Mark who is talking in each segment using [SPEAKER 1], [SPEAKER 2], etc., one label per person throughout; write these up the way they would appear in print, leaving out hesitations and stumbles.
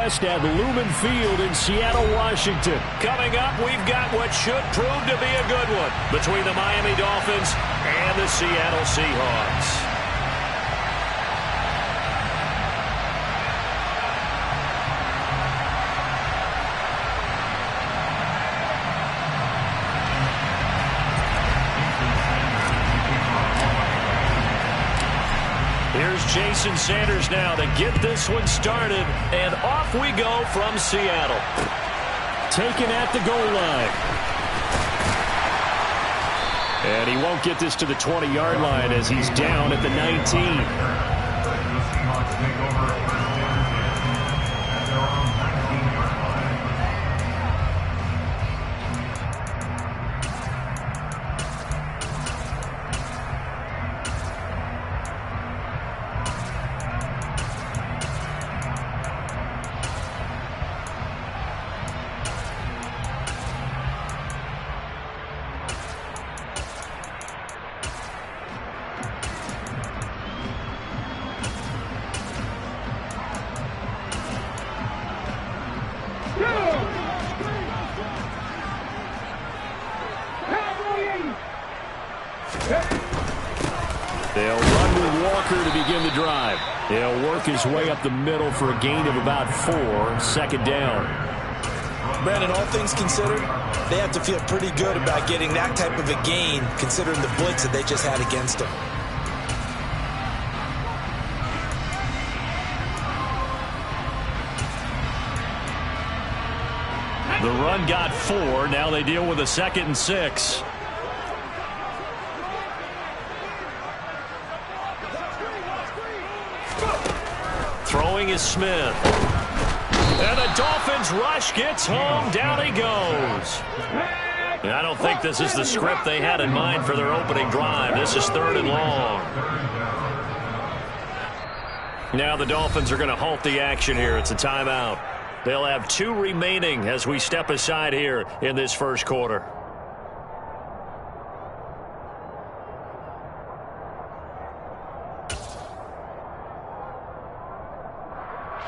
[SPEAKER 1] At Lumen Field in Seattle, Washington.
[SPEAKER 2] Coming up, we've got what should prove to be a good one between the Miami Dolphins and the Seattle Seahawks. Here's Jason Sanders now to get this one started, and off we go from Seattle.
[SPEAKER 1] Taken at the goal line. And he won't get this to the 20-yard line as he's down at the 19. They'll run with Walker to begin the drive. He'll work his way up the middle for a gain of about 4, 2nd down.
[SPEAKER 3] Brandon, all things considered, they have to feel pretty good about getting that type of a gain considering the blitz that they just had against them.
[SPEAKER 1] The run got 4. Now they deal with a 2nd and 6. Throwing is Smith. And the Dolphins rush gets home. Down he goes. And I don't think this is the script they had in mind for their opening drive. This is 3rd and long. Now the Dolphins are going to halt the action here. It's a timeout. They'll have 2 remaining as we step aside here in this first quarter.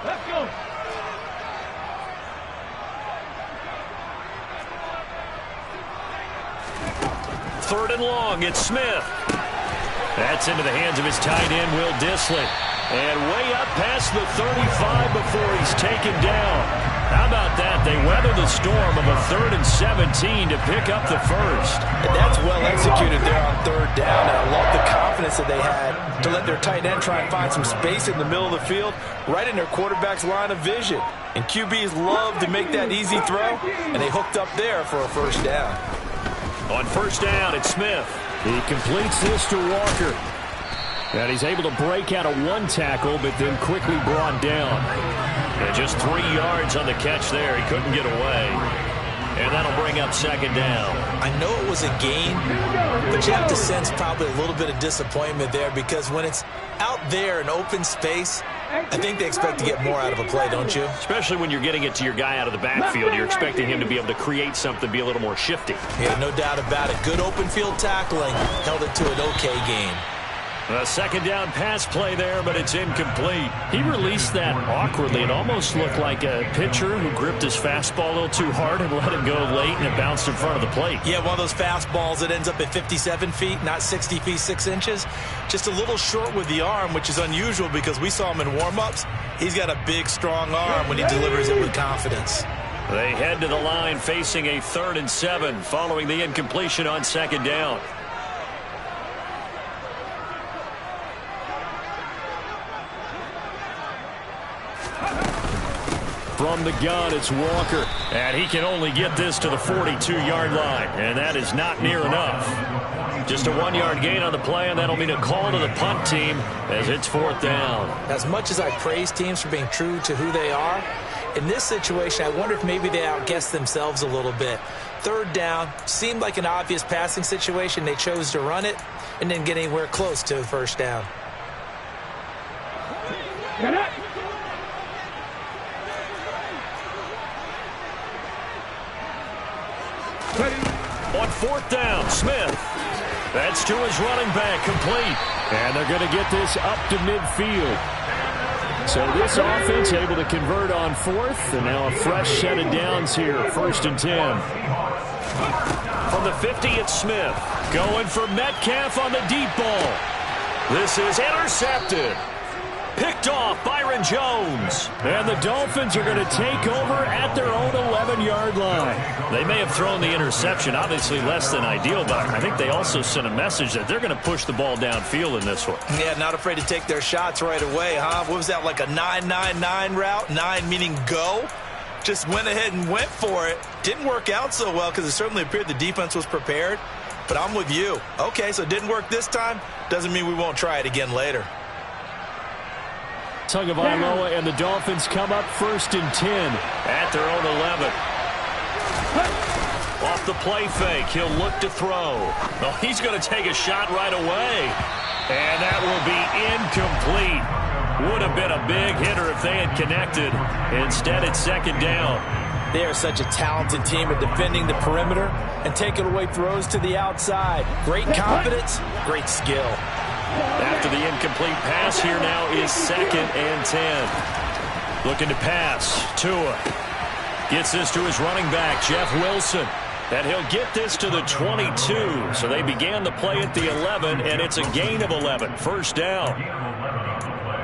[SPEAKER 4] Let's go.
[SPEAKER 1] Third and long, it's Smith. That's into the hands of his tight end, Will Dissly. And way up past the 35 before he's taken down. How about that? They weather the storm of a 3rd and 17 to pick up the first.
[SPEAKER 3] And that's well executed there on 3rd down. And I love the confidence that they had to let their tight end try and find some space in the middle of the field, right in their quarterback's line of vision. And QBs love to make that easy throw, and they hooked up there for a 1st down.
[SPEAKER 1] On 1st down, it's Smith. He completes this to Walker. And he's able to break out of 1 tackle, but then quickly brought down. And just 3 yards on the catch there. He couldn't get away. And that'll bring up 2nd down.
[SPEAKER 3] I know it was a gain, but you have to sense probably a little bit of disappointment there because when it's out there in open space, I think they expect to get more out of a play, don't you?
[SPEAKER 1] Especially when you're getting it to your guy out of the backfield. You're expecting him to be able to create something, be a little more shifty.
[SPEAKER 3] Yeah, no doubt about it. Good open field tackling. Held it to an okay gain.
[SPEAKER 1] A 2nd down pass play there, but it's incomplete. He released that awkwardly. It almost looked like a pitcher who gripped his fastball a little too hard and let it go late, and it bounced in front of the plate.
[SPEAKER 3] Yeah, one of those fastballs that ends up at 57 feet, not 60 feet, 6 inches. Just a little short with the arm, which is unusual because we saw him in warm-ups. He's got a big, strong arm when he delivers it with confidence.
[SPEAKER 1] They head to the line facing a 3rd and 7 following the incompletion on 2nd down. From the gun, it's Walker. And he can only get this to the 42-yard line. And that is not near enough. Just a 1-yard gain on the play, and that'll mean a call to the punt team as it's 4th down.
[SPEAKER 3] As much as I praise teams for being true to who they are, in this situation, I wonder if maybe they outguessed themselves a little bit. 3rd down, seemed like an obvious passing situation. They chose to run it and didn't get anywhere close to the 1st down.
[SPEAKER 1] On 4th down, Smith. That's to his running back, complete. And they're going to get this up to midfield. So this offense able to convert on fourth, and now a fresh set of downs here, 1st and 10.
[SPEAKER 2] From the 50, it's Smith.
[SPEAKER 1] Going for Metcalf on the deep ball.
[SPEAKER 2] This is intercepted. Picked off Byron Jones.
[SPEAKER 1] And the Dolphins are going to take over at their own 11-yard line.
[SPEAKER 2] They may have thrown the interception, obviously less than ideal, but I think they also sent a message that they're going to push the ball downfield in this one.
[SPEAKER 3] Yeah, not afraid to take their shots right away, huh? What was that, like a 9-9-9 route? 9 meaning go? Just went ahead and went for it. Didn't work out so well because it certainly appeared the defense was prepared. But I'm with you. Okay, so it didn't work this time. Doesn't mean we won't try it again later.
[SPEAKER 1] Tagovailoa and the Dolphins come up 1st and 10
[SPEAKER 2] at their own 11. Off the play fake, he'll look to throw. Well, he's going to take a shot right away. And that will be incomplete. Would have been a big hitter if they had connected. Instead, it's 2nd down.
[SPEAKER 3] They are such a talented team at defending the perimeter and taking away throws to the outside. Great confidence, great skill.
[SPEAKER 2] After the incomplete pass, here now is 2nd and 10. Looking to pass. Tua gets this to his running back, Jeff Wilson. And he'll get this to the 22. So they began the play at the 11, and it's a gain of 11. 1st down.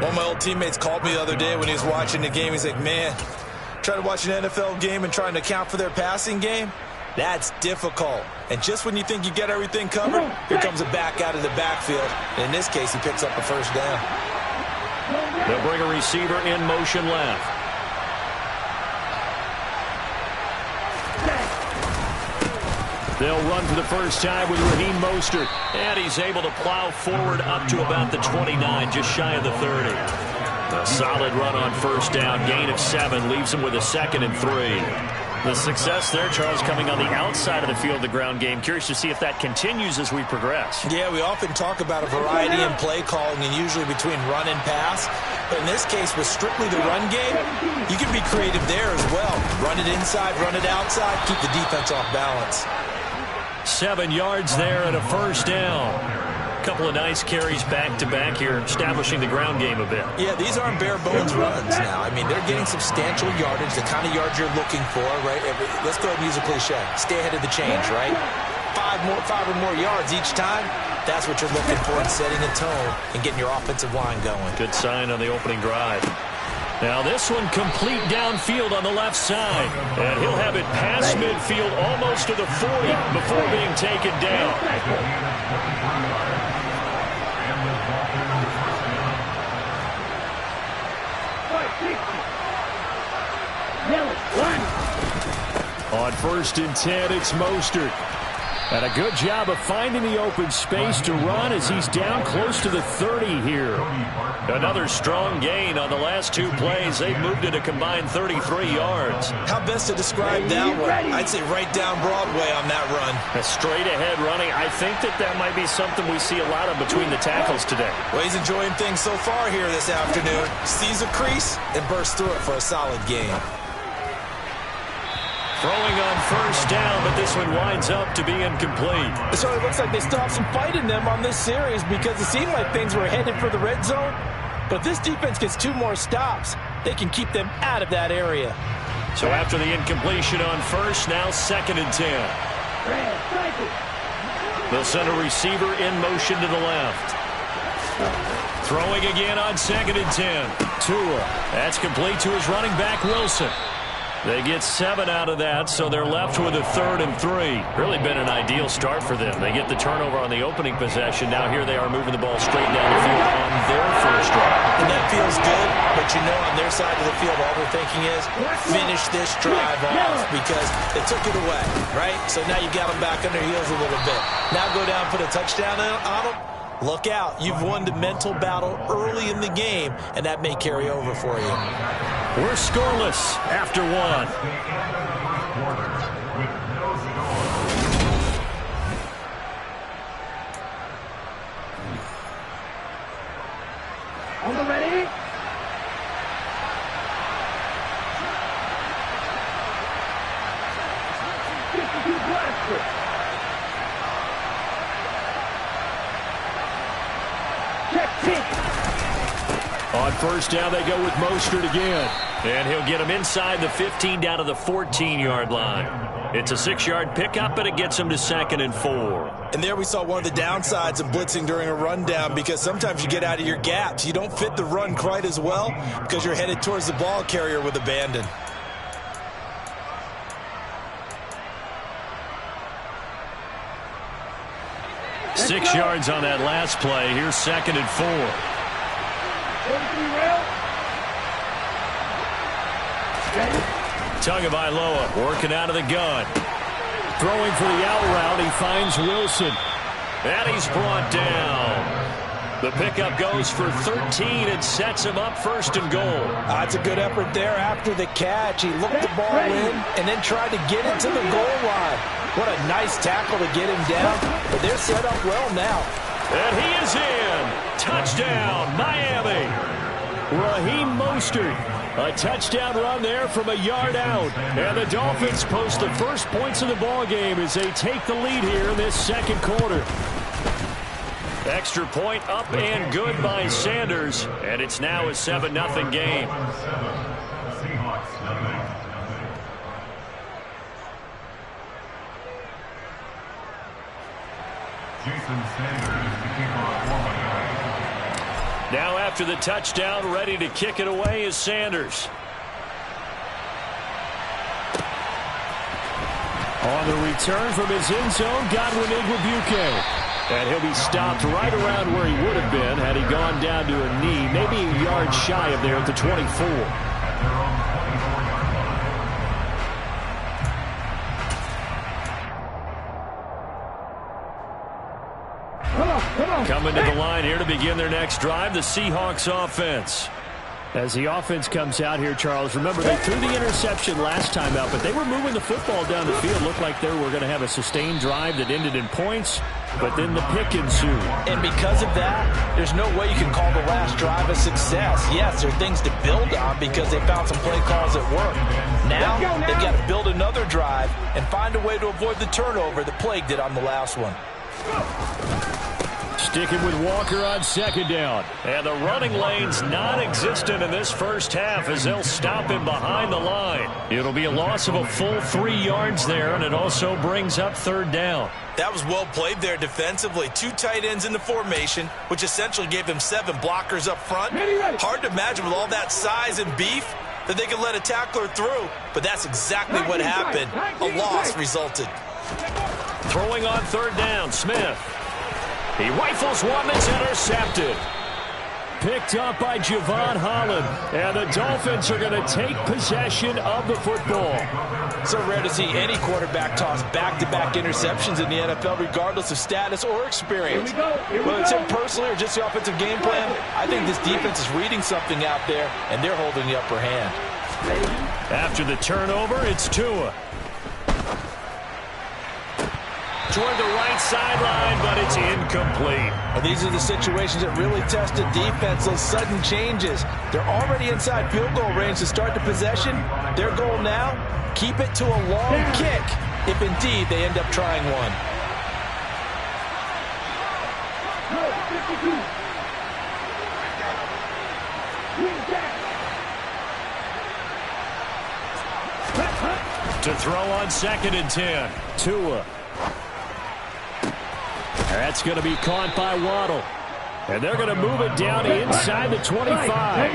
[SPEAKER 3] One of my old teammates called me the other day when he was watching the game. He's like, man, trying to watch an NFL game and trying to account for their passing game, that's difficult. And just when you think you get everything covered, here comes a back out of the backfield. And in this case, he picks up a 1st down.
[SPEAKER 2] They'll bring a receiver in motion left.
[SPEAKER 1] They'll run for the first time with Raheem Mostert.
[SPEAKER 2] And he's able to plow forward up to about the 29, just shy of the 30. A solid run on 1st down, gain of 7, leaves him with a 2nd and 3.
[SPEAKER 1] The success there, Charles, coming on the outside of the field, the ground game. Curious to see if that continues as we progress.
[SPEAKER 3] Yeah, we often talk about a variety in play calling and usually between run and pass. But in this case, with strictly the run game, you can be creative there as well. Run it inside, run it outside, keep the defense off balance.
[SPEAKER 1] 7 yards there and a 1st down. Couple of nice carries back-to-back here, establishing the ground game a bit.
[SPEAKER 3] Yeah, these aren't bare-bones runs now. I mean, they're getting substantial yardage, the kind of yards you're looking for, right? Let's go ahead and use a cliche. Stay ahead of the change, right? 5 or more yards each time, that's what you're looking for in setting a tone and getting your offensive line going.
[SPEAKER 1] Good sign on the opening drive. Now this one complete downfield on the left side. And he'll have it past midfield almost to the 40 before being taken down. On 1st and 10, it's Mostert. And a good job of finding the open space to run as he's down close to the 30 here.
[SPEAKER 2] Another strong gain on the last 2 plays. They've moved it a combined 33 yards.
[SPEAKER 3] How best to describe that one? I'd say right down Broadway on that run.
[SPEAKER 1] A straight ahead running. I think that might be something we see a lot of between the tackles today.
[SPEAKER 3] Well, he's enjoying things so far here this afternoon. Sees a crease and bursts through it for a solid gain.
[SPEAKER 1] Throwing on 1st down, but this one winds up to be incomplete.
[SPEAKER 3] It certainly looks like they still have some fight in them on this series because it seemed like things were headed for the red zone. But if this defense gets 2 more stops, they can keep them out of that area.
[SPEAKER 1] So after the incompletion on 1st, now 2nd and 10. They'll send a receiver in motion to the left. Throwing again on 2nd and 10. Tua. That's complete to his running back, Wilson. They get 7 out of that, so they're left with a 3rd and 3. Really been an ideal start for them. They get the turnover on the opening possession. Now here they are moving the ball straight down the field on their 1st drive.
[SPEAKER 3] And that feels good, but you know on their side of the field all they're thinking is finish this drive off because they took it away, right? So now you got them back on their heels a little bit. Now go down and put a touchdown on them. Look out. You've won the mental battle early in the game, and that may carry over for you.
[SPEAKER 1] We're scoreless after 1.
[SPEAKER 4] On the ready?
[SPEAKER 1] On first down, they go with Mostert again. And he'll get him inside the 15 down to the 14-yard line. It's a 6-yard pickup, but it gets him to 2nd and 4.
[SPEAKER 3] And there we saw one of the downsides of blitzing during a rundown, because sometimes you get out of your gaps. You don't fit the run quite as well because you're headed towards the ball carrier with abandon.
[SPEAKER 1] Six yards on that last play. Here's 2nd and 4. Tagovailoa working out of the gun. Throwing for the out route. He finds Wilson. And he's brought down. The pickup goes for 13 and sets him up 1st and goal.
[SPEAKER 3] That's a good effort there after the catch. He looked the ball in and then tried to get it to the goal line. What a nice tackle to get him down. But they're set up well now.
[SPEAKER 1] And he is in. Touchdown, Miami. Raheem Mostert. A touchdown run there from a yard out. And the Dolphins post the first points of the ball game as they take the lead here in this 2nd quarter. Extra point up and good by Sanders. And it's now a 7-0 game. Now after the touchdown, ready to kick it away is Sanders. On the return from his end zone, Godwin Igwebuike. And he'll be stopped right around where he would have been had he gone down to a knee, maybe a yard shy of there at the 24. Coming to the line here to begin their next drive, the Seahawks offense. As the offense comes out here, Charles, remember they threw the interception last time out, but they were moving the football down the field. Looked like they were going to have a sustained drive that ended in points, but then the pick ensued.
[SPEAKER 3] And because of that, there's no way you can call the last drive a success. Yes, there are things to build on because they found some play calls that work. Now they've got to build another drive and find a way to avoid the turnover that plagued it on the last one.
[SPEAKER 1] Sticking with Walker on 2nd down. And the running lane's non-existent in this first half as they'll stop him behind the line. It'll be a loss of a full 3 yards there, and it also brings up 3rd down.
[SPEAKER 3] That was well played there defensively. 2 tight ends in the formation, which essentially gave them 7 blockers up front. Hard to imagine with all that size and beef that they could let a tackler through, but that's exactly what happened. A loss resulted.
[SPEAKER 1] Throwing on 3rd down, Smith. He rifles one that's intercepted. Picked up by Javon Holland. And the Dolphins are going to take possession of the football.
[SPEAKER 3] So rare to see any quarterback toss back-to-back interceptions in the NFL, regardless of status or experience. Whether it's him personally or just the offensive game plan, I think this defense is reading something out there, and they're holding the upper hand.
[SPEAKER 1] After the turnover, it's Tua. Toward the right sideline, but it's incomplete.
[SPEAKER 3] Well, these are the situations that really test a defense, those sudden changes. They're already inside field goal range to start the possession. Their goal now, keep it to a long kick, if indeed they end up trying one.
[SPEAKER 1] To throw on 2nd and 10. Tua. That's going to be caught by Waddle. And they're going to move it down inside the 25.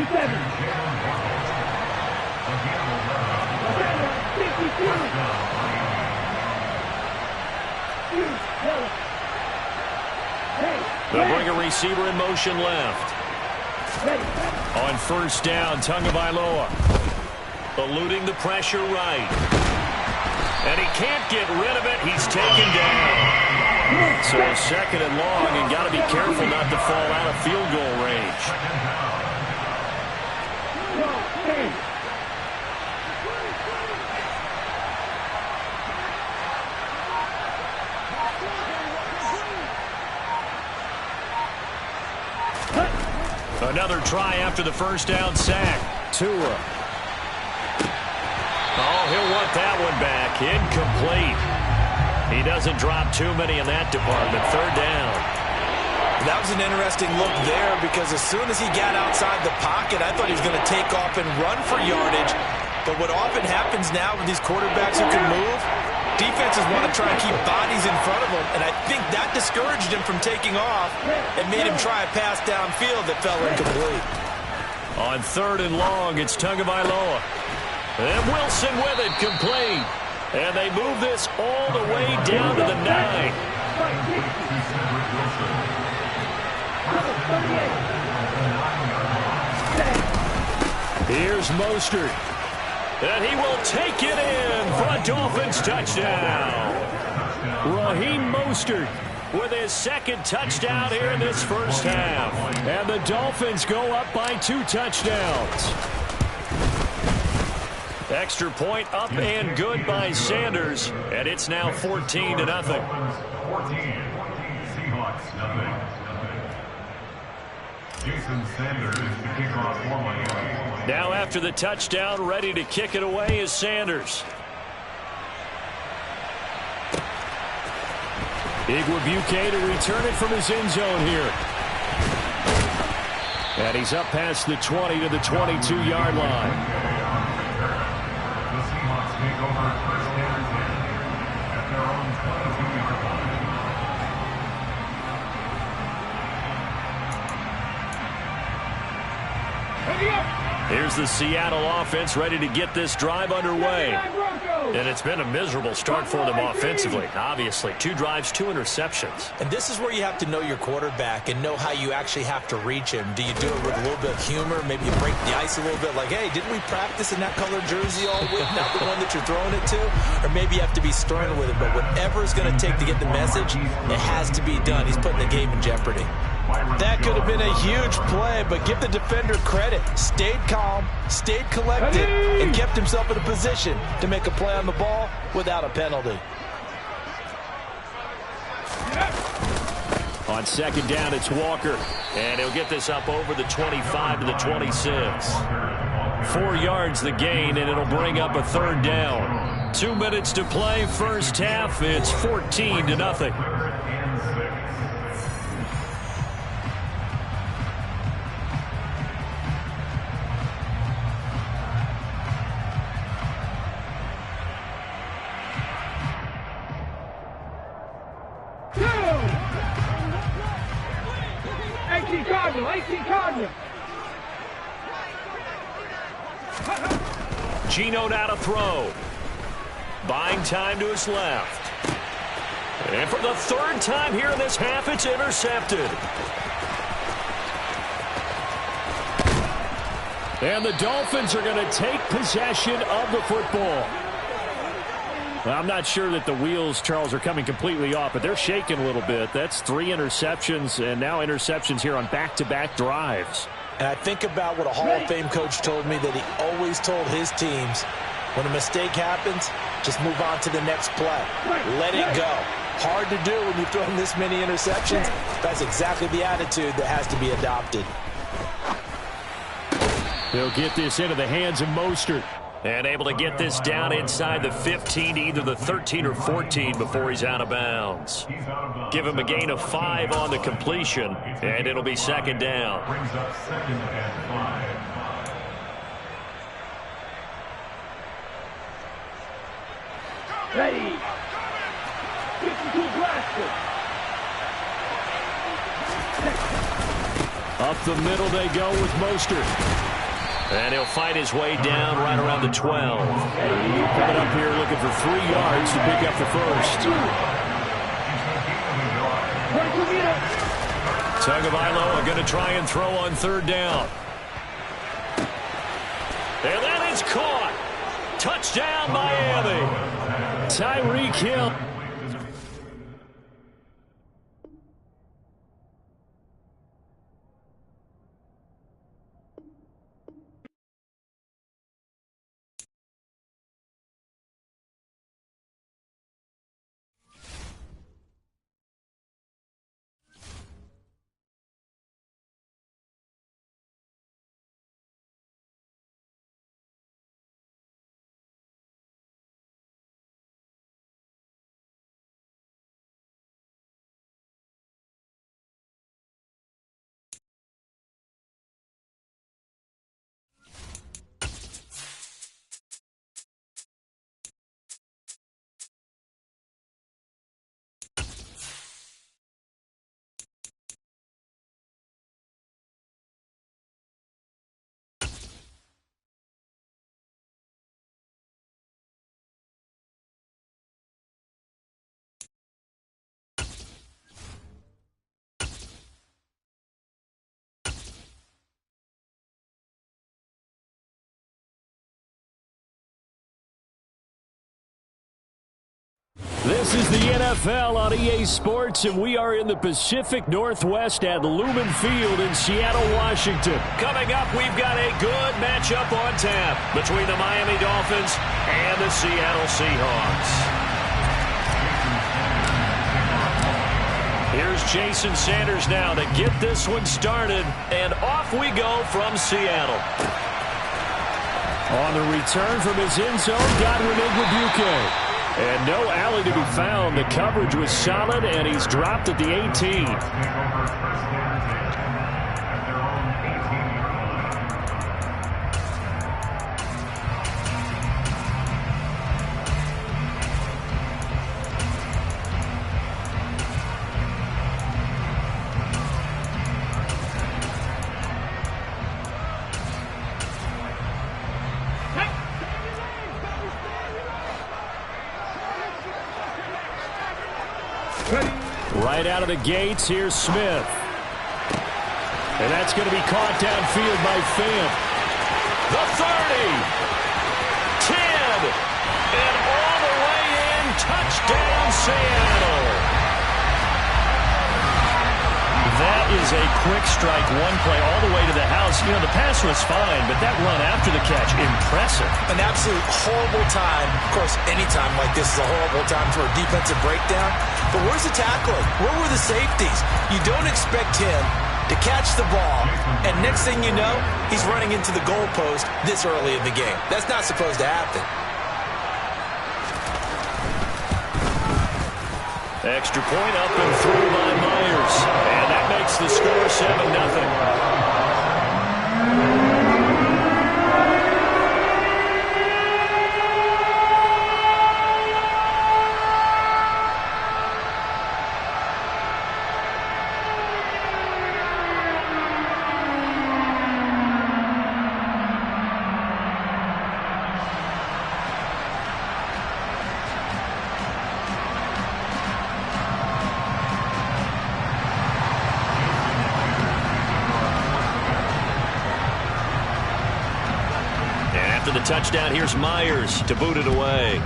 [SPEAKER 1] They'll bring a receiver in motion left. On 1st down, Tagovailoa. Eluding the pressure right. And he can't get rid of it. He's taken down. So a 2nd and long, and got to be careful not to fall out of field goal range. Another try after the 1st down sack. Tua. Oh, he'll want that one back. Incomplete. He doesn't drop too many in that department. 3rd down.
[SPEAKER 3] That was an interesting look there because as soon as he got outside the pocket, I thought he was going to take off and run for yardage. But what often happens now with these quarterbacks who can move, defenses want to try and keep bodies in front of them, and I think that discouraged him from taking off and made him try a pass downfield that fell incomplete.
[SPEAKER 1] On 3rd and long, it's Tagovailoa. And Wilson with it, complete. And they move this all the way down to the 9. Here's Mostert. And he will take it in for a Dolphins touchdown. Raheem Mostert with his 2nd touchdown here in this first half. And the Dolphins go up by 2 touchdowns. Extra point up and good by Sanders. And it's now 14-0.
[SPEAKER 5] 14, Seahawks, nothing. Jason Sanders, the kickoff formally.
[SPEAKER 1] Now after the touchdown, ready to kick it away is Sanders. Igwebuike to return it from his end zone here. And he's up past the 20 to the 22-yard line.
[SPEAKER 5] The Seahawks take over first and 10 at their own 22-yard line.
[SPEAKER 1] Here's the Seattle offense ready to get this drive underway. And it's been a miserable start for them offensively. Obviously, 2 drives, 2 interceptions.
[SPEAKER 3] And this is where you have to know your quarterback and know how you actually have to reach him. Do you do it with a little bit of humor? Maybe you break the ice a little bit like, hey, didn't we practice in that colored jersey all week? Not the one that you're throwing it to? Or maybe you have to be stern with it. But whatever it's going to take to get the message, it has to be done. He's putting the game in jeopardy. That could have been a huge play, but give the defender credit. Stayed calm, stayed collected, and kept himself in a position to make a play on the ball without a penalty.
[SPEAKER 1] On 2nd down, it's Walker. And he'll get this up over the 25 to the 26. 4 yards the gain, and it'll bring up a 3rd down. 2 minutes to play, first half. It's 14-0. Geno now to throw. Buying time to his left. And for the 3rd time here in this half, it's intercepted. And the Dolphins are going to take possession of the football. Well, I'm not sure that the wheels, Charles, are coming completely off, but they're shaking a little bit. That's 3 interceptions, and now interceptions here on back-to-back drives.
[SPEAKER 3] And I think about what a Hall of Fame coach told me that he always told his teams, when a mistake happens, just move on to the next play. Let it go. Hard to do when you've thrown this many interceptions. That's exactly the attitude that has to be adopted.
[SPEAKER 1] They'll get this into the hands of Mostert. And able to get this down inside the 15, either the 13 or 14 before he's out of bounds. Give him a gain of 5 on the completion, and it'll be 2nd down.
[SPEAKER 5] Brings up 2nd and 5.
[SPEAKER 4] Ready. 52 blaster.
[SPEAKER 1] Up the middle they go with Mostert. And he'll fight his way down right around the 12. Coming up here looking for 3 yards to pick up the first. Tagovailoa going to try and throw on 3rd down. And that is caught. Touchdown, Miami. Tyreek Hill. This is the NFL on EA Sports, and we are in the Pacific Northwest at Lumen Field in Seattle, Washington. Coming up, we've got a good matchup on tap between the Miami Dolphins and the Seattle Seahawks. Here's Jason Sanders now to get this one started, and off we go from Seattle. On the return from his end zone, Godwin Igwebuike. And no alley to be found. The coverage was solid, and he's dropped at the 18. Right out of the gates, here's Smith. And that's going to be caught downfield by Fant. The 30. 10. And all the way in. Touchdown, Seattle. That is a quick strike, one play all the way to the house. You know, the pass was fine, but that run after the catch, impressive.
[SPEAKER 3] An absolute horrible time. Of course, any time like this is a horrible time for a defensive breakdown. But where's the tackling? Where were the safeties? You don't expect him to catch the ball, and next thing you know, he's running into the goalpost this early in the game. That's not supposed to happen.
[SPEAKER 1] Extra point up and through by Myers. And that makes the score 7-0. The touchdown, here's Myers to boot it away.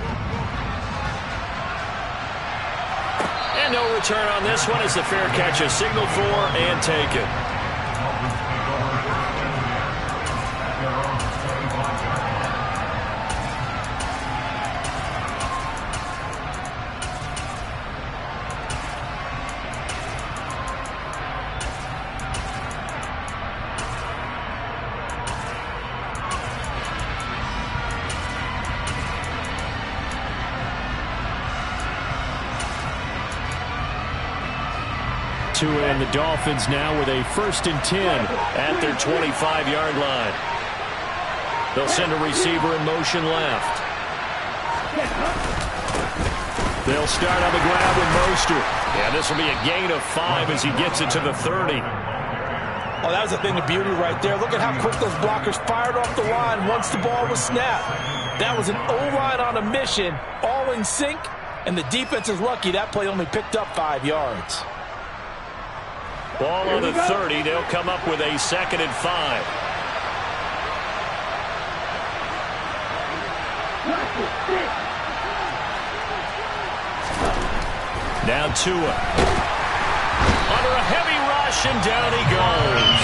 [SPEAKER 1] And no return on this one as the fair catch is signaled for and taken. And the Dolphins now with a 1st and 10 at their 25-yard line. They'll send a receiver in motion left. They'll start on the ground with Mostert. Yeah, this will be a gain of 5 as he gets it to the 30.
[SPEAKER 3] Oh, that was a thing of beauty right there. Look at how quick those blockers fired off the line once the ball was snapped. That was an O-line on a mission, all in sync, and the defense is lucky that play only picked up 5 yards.
[SPEAKER 1] Ball on the 30. They'll come up with a 2nd and 5. Now Tua. Under a heavy rush, and down he goes.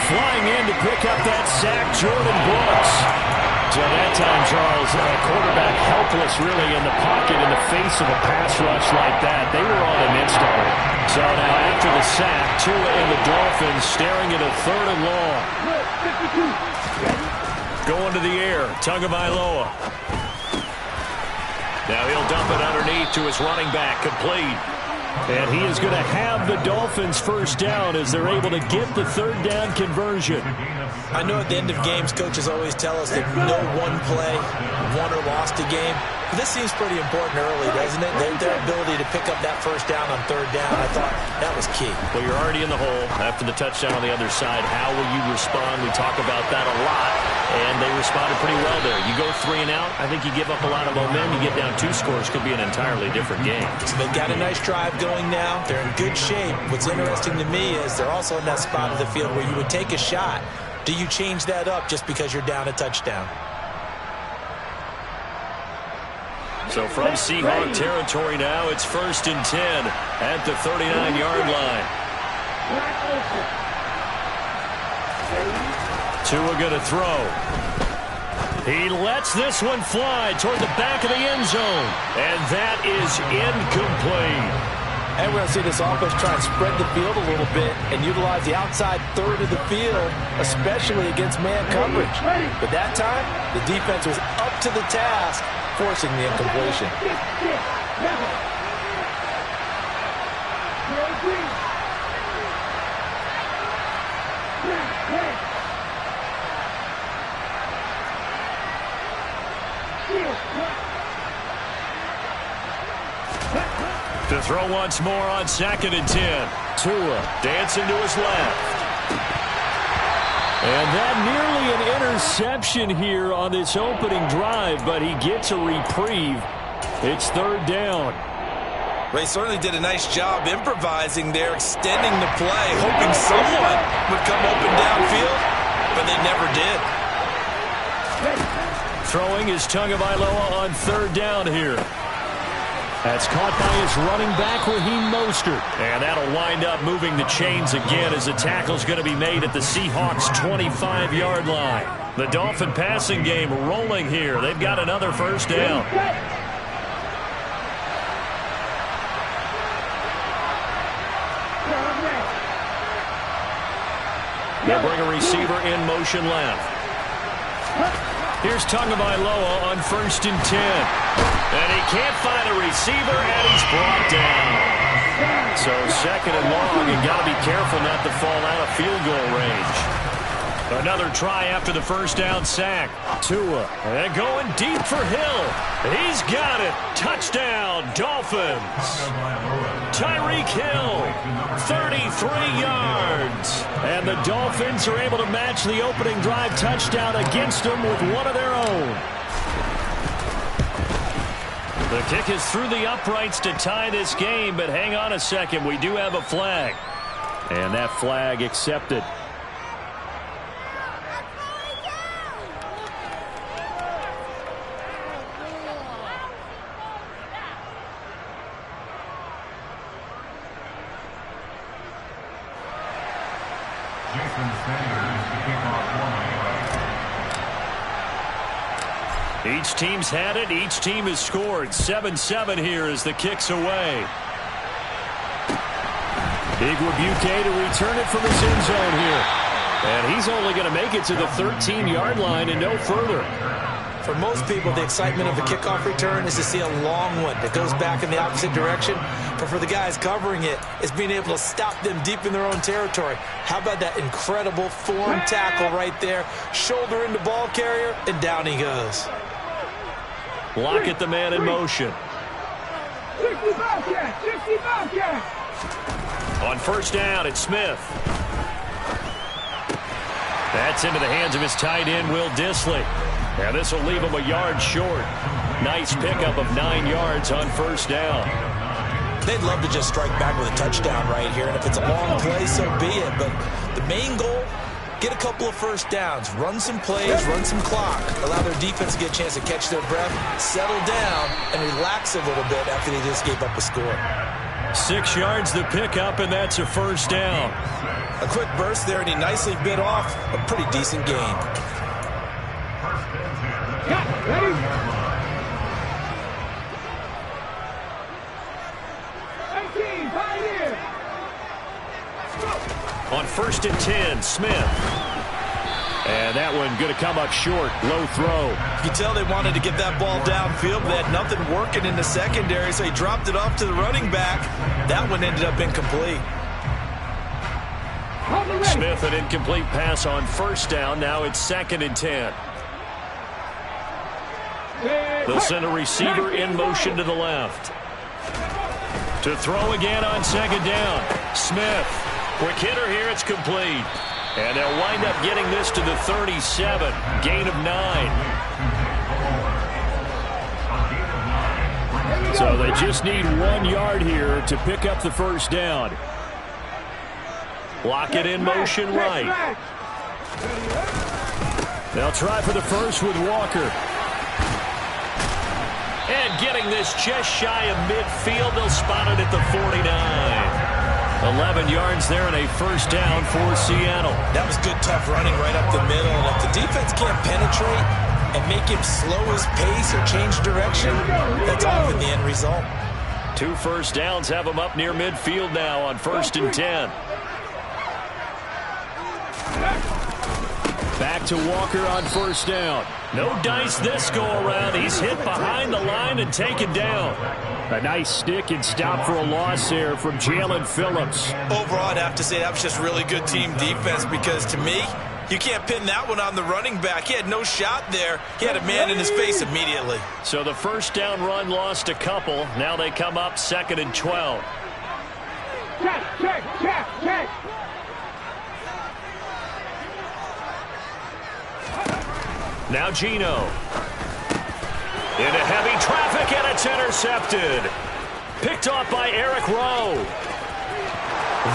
[SPEAKER 1] Flying in to pick up that sack, Jordan Brooks. So that time, Charles, quarterback helpless really in the pocket in the face of a pass rush like that. They were on him instantly. So now after the sack, Tua and the Dolphins staring at a 3rd and long. Going to the air, Tagovailoa. Now he'll dump it underneath to his running back, complete. And he is going to have the Dolphins 1st down as they're able to get the 3rd down conversion.
[SPEAKER 3] I know at the end of games, coaches always tell us that no one play won or lost a game. But this seems pretty important early, doesn't it? Their ability to pick up that 1st down on 3rd down, I thought that was key.
[SPEAKER 1] Well, you're already in the hole after the touchdown on the other side. How will you respond? We talk about that a lot, and they responded pretty well there. You go 3 and out, I think you give up a lot of momentum. You get down 2 scores, could be an entirely different game.
[SPEAKER 3] So they've got a nice drive going now. They're in good shape. What's interesting to me is they're also in that spot of the field where you would take a shot. Do you change that up just because you're down a touchdown?
[SPEAKER 2] So from Seahawk territory now, it's 1st and 10 at the 39-yard line. Tua going to throw. He lets this one fly toward the back of the end zone. And that is incomplete.
[SPEAKER 3] And we're going to see this offense try and spread the field a little bit and utilize the outside third of the field, especially against man coverage. But that time, the defense was up to the task, forcing the incompletion.
[SPEAKER 2] To throw once more on 2nd and 10. Tua dancing to his left.
[SPEAKER 1] And that nearly an interception here on this opening drive, but he gets a reprieve. It's 3rd down.
[SPEAKER 3] They certainly did a nice job improvising there, extending the play, hoping someone would come open downfield, but they never did.
[SPEAKER 1] Throwing is Tagovailoa on 3rd down here. That's caught by his running back, Raheem Mostert.
[SPEAKER 2] And that'll wind up moving the chains again as the tackle's going to be made at the Seahawks' 25-yard line. The Dolphin passing game rolling here. They've got another 1st down. They'll bring a receiver in motion left. Here's Tagovailoa on 1st and 10. And he can't find a receiver, and he's brought down. So 2nd and long, you got to be careful not to fall out of field goal range. Another try after the 1st down sack. Tua, and going deep for Hill. He's got it. Touchdown, Dolphins. Tyreek Hill, 33 yards. And the Dolphins are able to match the opening drive touchdown against them with one of their own. The kick is through the uprights to tie this game, but hang on a second. We do have a flag.
[SPEAKER 1] And that flag accepted.
[SPEAKER 2] Each team's had it. Each team has scored. 7-7 here as the kick's away.
[SPEAKER 1] Igwebuike to return it from his end zone here. And he's only going to make it to the 13-yard line and no further.
[SPEAKER 3] For most people, the excitement of a kickoff return is to see a long one that goes back in the opposite direction. But for the guys covering it, it's being able to stop them deep in their own territory. How about that incredible form tackle right there? Shoulder into ball carrier, and down he goes.
[SPEAKER 2] Lockett the man in motion.
[SPEAKER 4] 60 Bobcats! 60 Bobcats!
[SPEAKER 2] On 1st down, it's Smith. That's into the hands of his tight end, Will Dissly. And this will leave him a yard short. Nice pickup of 9 yards on 1st down.
[SPEAKER 3] They'd love to just strike back with a touchdown right here. And if it's a long play, so be it. But the main goal, get a couple of 1st downs. Run some plays, run some clock. Allow their defense to get a chance to catch their breath, settle down, and relax a little bit after they just gave up a score.
[SPEAKER 2] 6 yards the pickup, and that's a 1st down.
[SPEAKER 3] A quick burst there, and he nicely bit off a pretty decent gain.
[SPEAKER 4] Ready?
[SPEAKER 2] On 1st and 10, Smith. And that one going to come up short. Low throw.
[SPEAKER 3] You can tell they wanted to get that ball downfield, but they had nothing working in the secondary, so he dropped it off to the running back. That one ended up incomplete.
[SPEAKER 2] Smith, an incomplete pass on 1st down. Now it's 2nd and 10. They'll send a receiver in motion to the left. To throw again on 2nd down. Smith. Quick hitter here. It's complete. And they'll wind up getting this to the 37. Gain of 9.
[SPEAKER 1] So they just need 1 yard here to pick up the 1st down.
[SPEAKER 2] Lockett in motion right.
[SPEAKER 1] They'll try for the first with Walker. And getting this just shy of midfield, they'll spot it at the 49. 11 yards there and a first down for Seattle.
[SPEAKER 3] That was good, tough running right up the middle. And if the defense can't penetrate and make him slow his pace or change direction, that's often the end result.
[SPEAKER 1] 2 first downs have him up near midfield now on 1st and 10. Back to Walker on 1st down. No dice this go-around. He's hit behind the line and taken down. A nice stick and stop for a loss there from Jalen Phillips.
[SPEAKER 3] Overall, I'd have to say that was just really good team defense because, to me, you can't pin that one on the running back. He had no shot there. He had a man in his face immediately.
[SPEAKER 1] So the first down run lost a couple. Now they come up 2nd and 12.
[SPEAKER 4] Check.
[SPEAKER 1] Now Geno. Into heavy traffic, and it's intercepted. Picked off by Eric Rowe.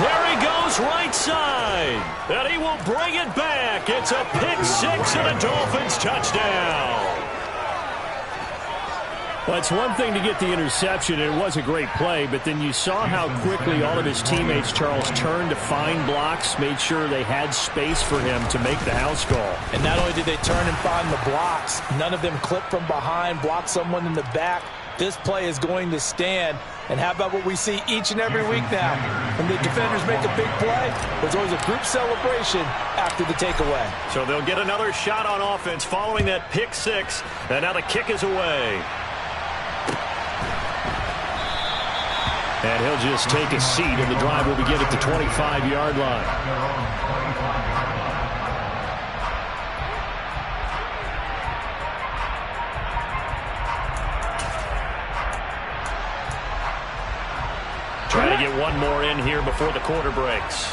[SPEAKER 1] There he goes, right side. And he will bring it back. It's a pick 6 and a Dolphins touchdown.
[SPEAKER 2] Well, it's one thing to get the interception, and it was a great play, but then you saw how quickly all of his teammates, Charles, turned to find blocks, made sure they had space for him to make the house call.
[SPEAKER 3] And not only did they turn and find the blocks, none of them clipped from behind, blocked someone in the back. This play is going to stand. And how about what we see each and every week now? When the defenders make a big play, there's always a group celebration after the takeaway.
[SPEAKER 1] So they'll get another shot on offense following that pick 6. And now the kick is away. And he'll just take a seat, and the drive will begin at the 25-yard line. Trying to get one more in here before the quarter breaks.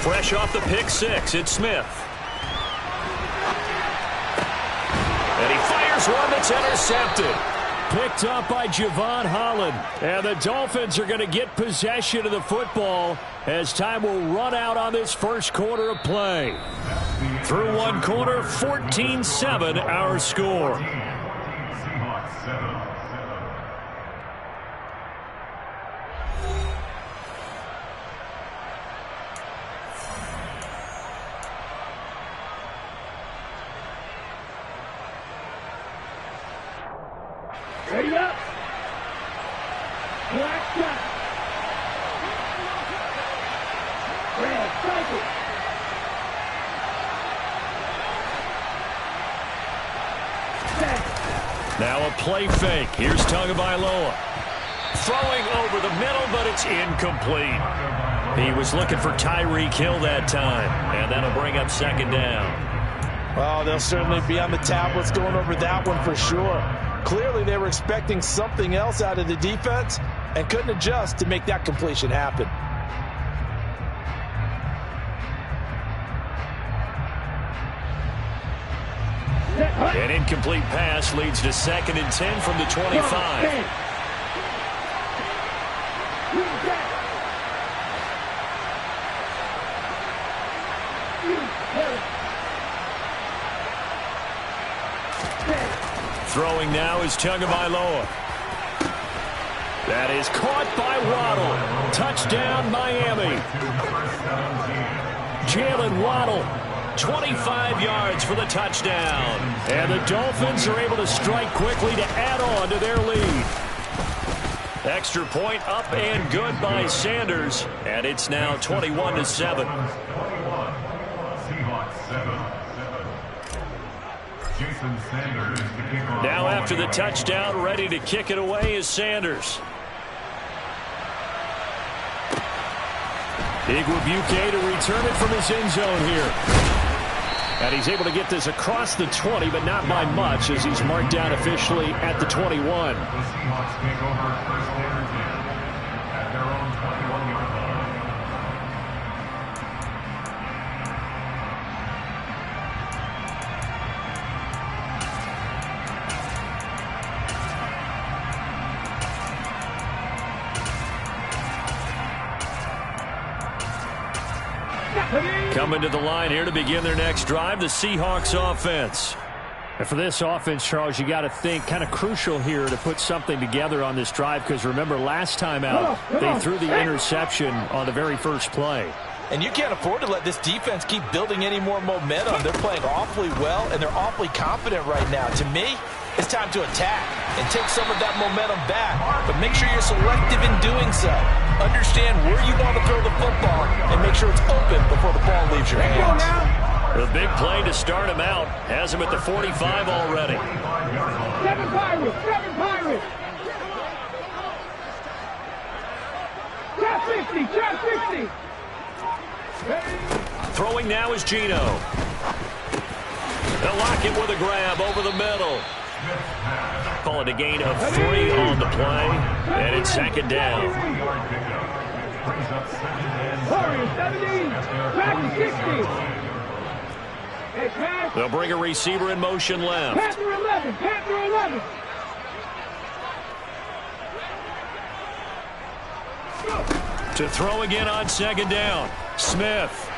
[SPEAKER 1] Fresh off the pick 6, it's Smith. And he fires one that's intercepted.
[SPEAKER 2] Picked up by Javon Holland. And the Dolphins are going to get possession of the football as time will run out on this first quarter of play. Through one quarter, 14-7 our score.
[SPEAKER 5] Seahawks 7.
[SPEAKER 4] Ready up. Black shot. Red cycle.
[SPEAKER 1] Now a play fake. Here's Tagovailoa. Throwing over the middle, but it's incomplete. He was looking for Tyreek Hill that time, and that'll bring up 2nd down.
[SPEAKER 3] Well, they'll certainly be on the tablets going over that one for sure. Clearly, they were expecting something else out of the defense and couldn't adjust to make that completion happen.
[SPEAKER 1] An incomplete pass leads to 2nd and 10 from the 25. Throwing now is Tagovailoa. That is caught by Waddle. Touchdown, Miami. Jalen Waddle, 25 yards for the touchdown. And the Dolphins are able to strike quickly to add on to their lead. Extra point up and good by Sanders. And it's now 21-7.
[SPEAKER 5] Seahawks 7. Jason Sanders to kick off.
[SPEAKER 1] Now after the touchdown, ready to kick it away is Sanders. Igwebuike to return it from his end zone here. And he's able to get this across the 20, but not by much, as he's marked down officially at the 21.
[SPEAKER 5] The Seahawks take over 1st and 10 at their own 21-yard line.
[SPEAKER 1] Coming to the line here to begin their next drive, the Seahawks offense.
[SPEAKER 2] And for this offense, Charles, you got to think kind of crucial here to put something together on this drive, because remember last time out they threw the interception on the very first play.
[SPEAKER 3] And you can't afford to let this defense keep building any more momentum. They're playing awfully well, and they're awfully confident right now. To me, it's time to attack and take some of that momentum back, but make sure you're selective in doing so. Understand where you want to throw the football and make sure it's open before the ball leaves your hands.
[SPEAKER 1] The big play to start him out has him at the 45 already.
[SPEAKER 4] 7 Pirates! 7 Pirates! Trap 60! Trap 60!
[SPEAKER 1] Throwing now is Geno. They'll lock it with a grab over the middle. Call it a gain of 3 on the play, and it's second down.
[SPEAKER 4] Warriors 17! Trap 60!
[SPEAKER 1] They'll bring a receiver in motion left.
[SPEAKER 4] Panther 11! Panther 11!
[SPEAKER 1] To throw again on second down. Smith.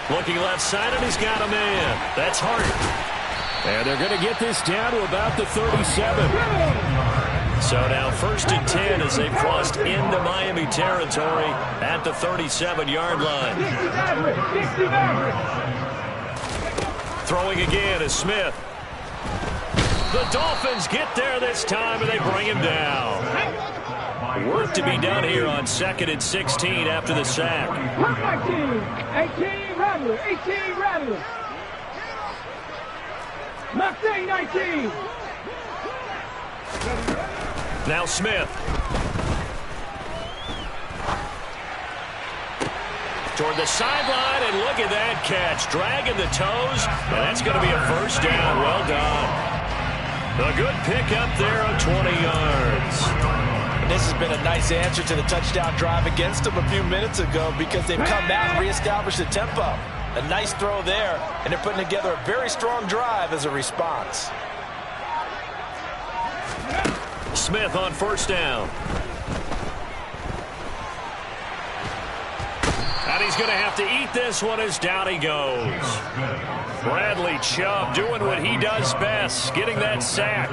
[SPEAKER 1] Looking left side, and he's got a man. That's Hart. And they're going to get this down to about the 37. So now 1st and 10 as they've crossed into Miami territory at the 37-yard line. Throwing again is Smith. The Dolphins get there this time, and they bring him down. Work to be done here on 2nd and 16 after the sack.
[SPEAKER 4] 18 Rattler. 18 Rattler. Mustang 19.
[SPEAKER 1] Now Smith. Toward the sideline, and look at that catch. Dragging the toes, and that's going to be a first down. Well done. A good pickup there of 20 yards.
[SPEAKER 3] And this has been a nice answer to the touchdown drive against them a few minutes ago, because they've come out and reestablished the tempo. A nice throw there, and they're putting together a very strong drive as a response.
[SPEAKER 1] Smith on first down. And he's going to have to eat this one as down he goes. Bradley Chubb doing what he does best, getting that sack.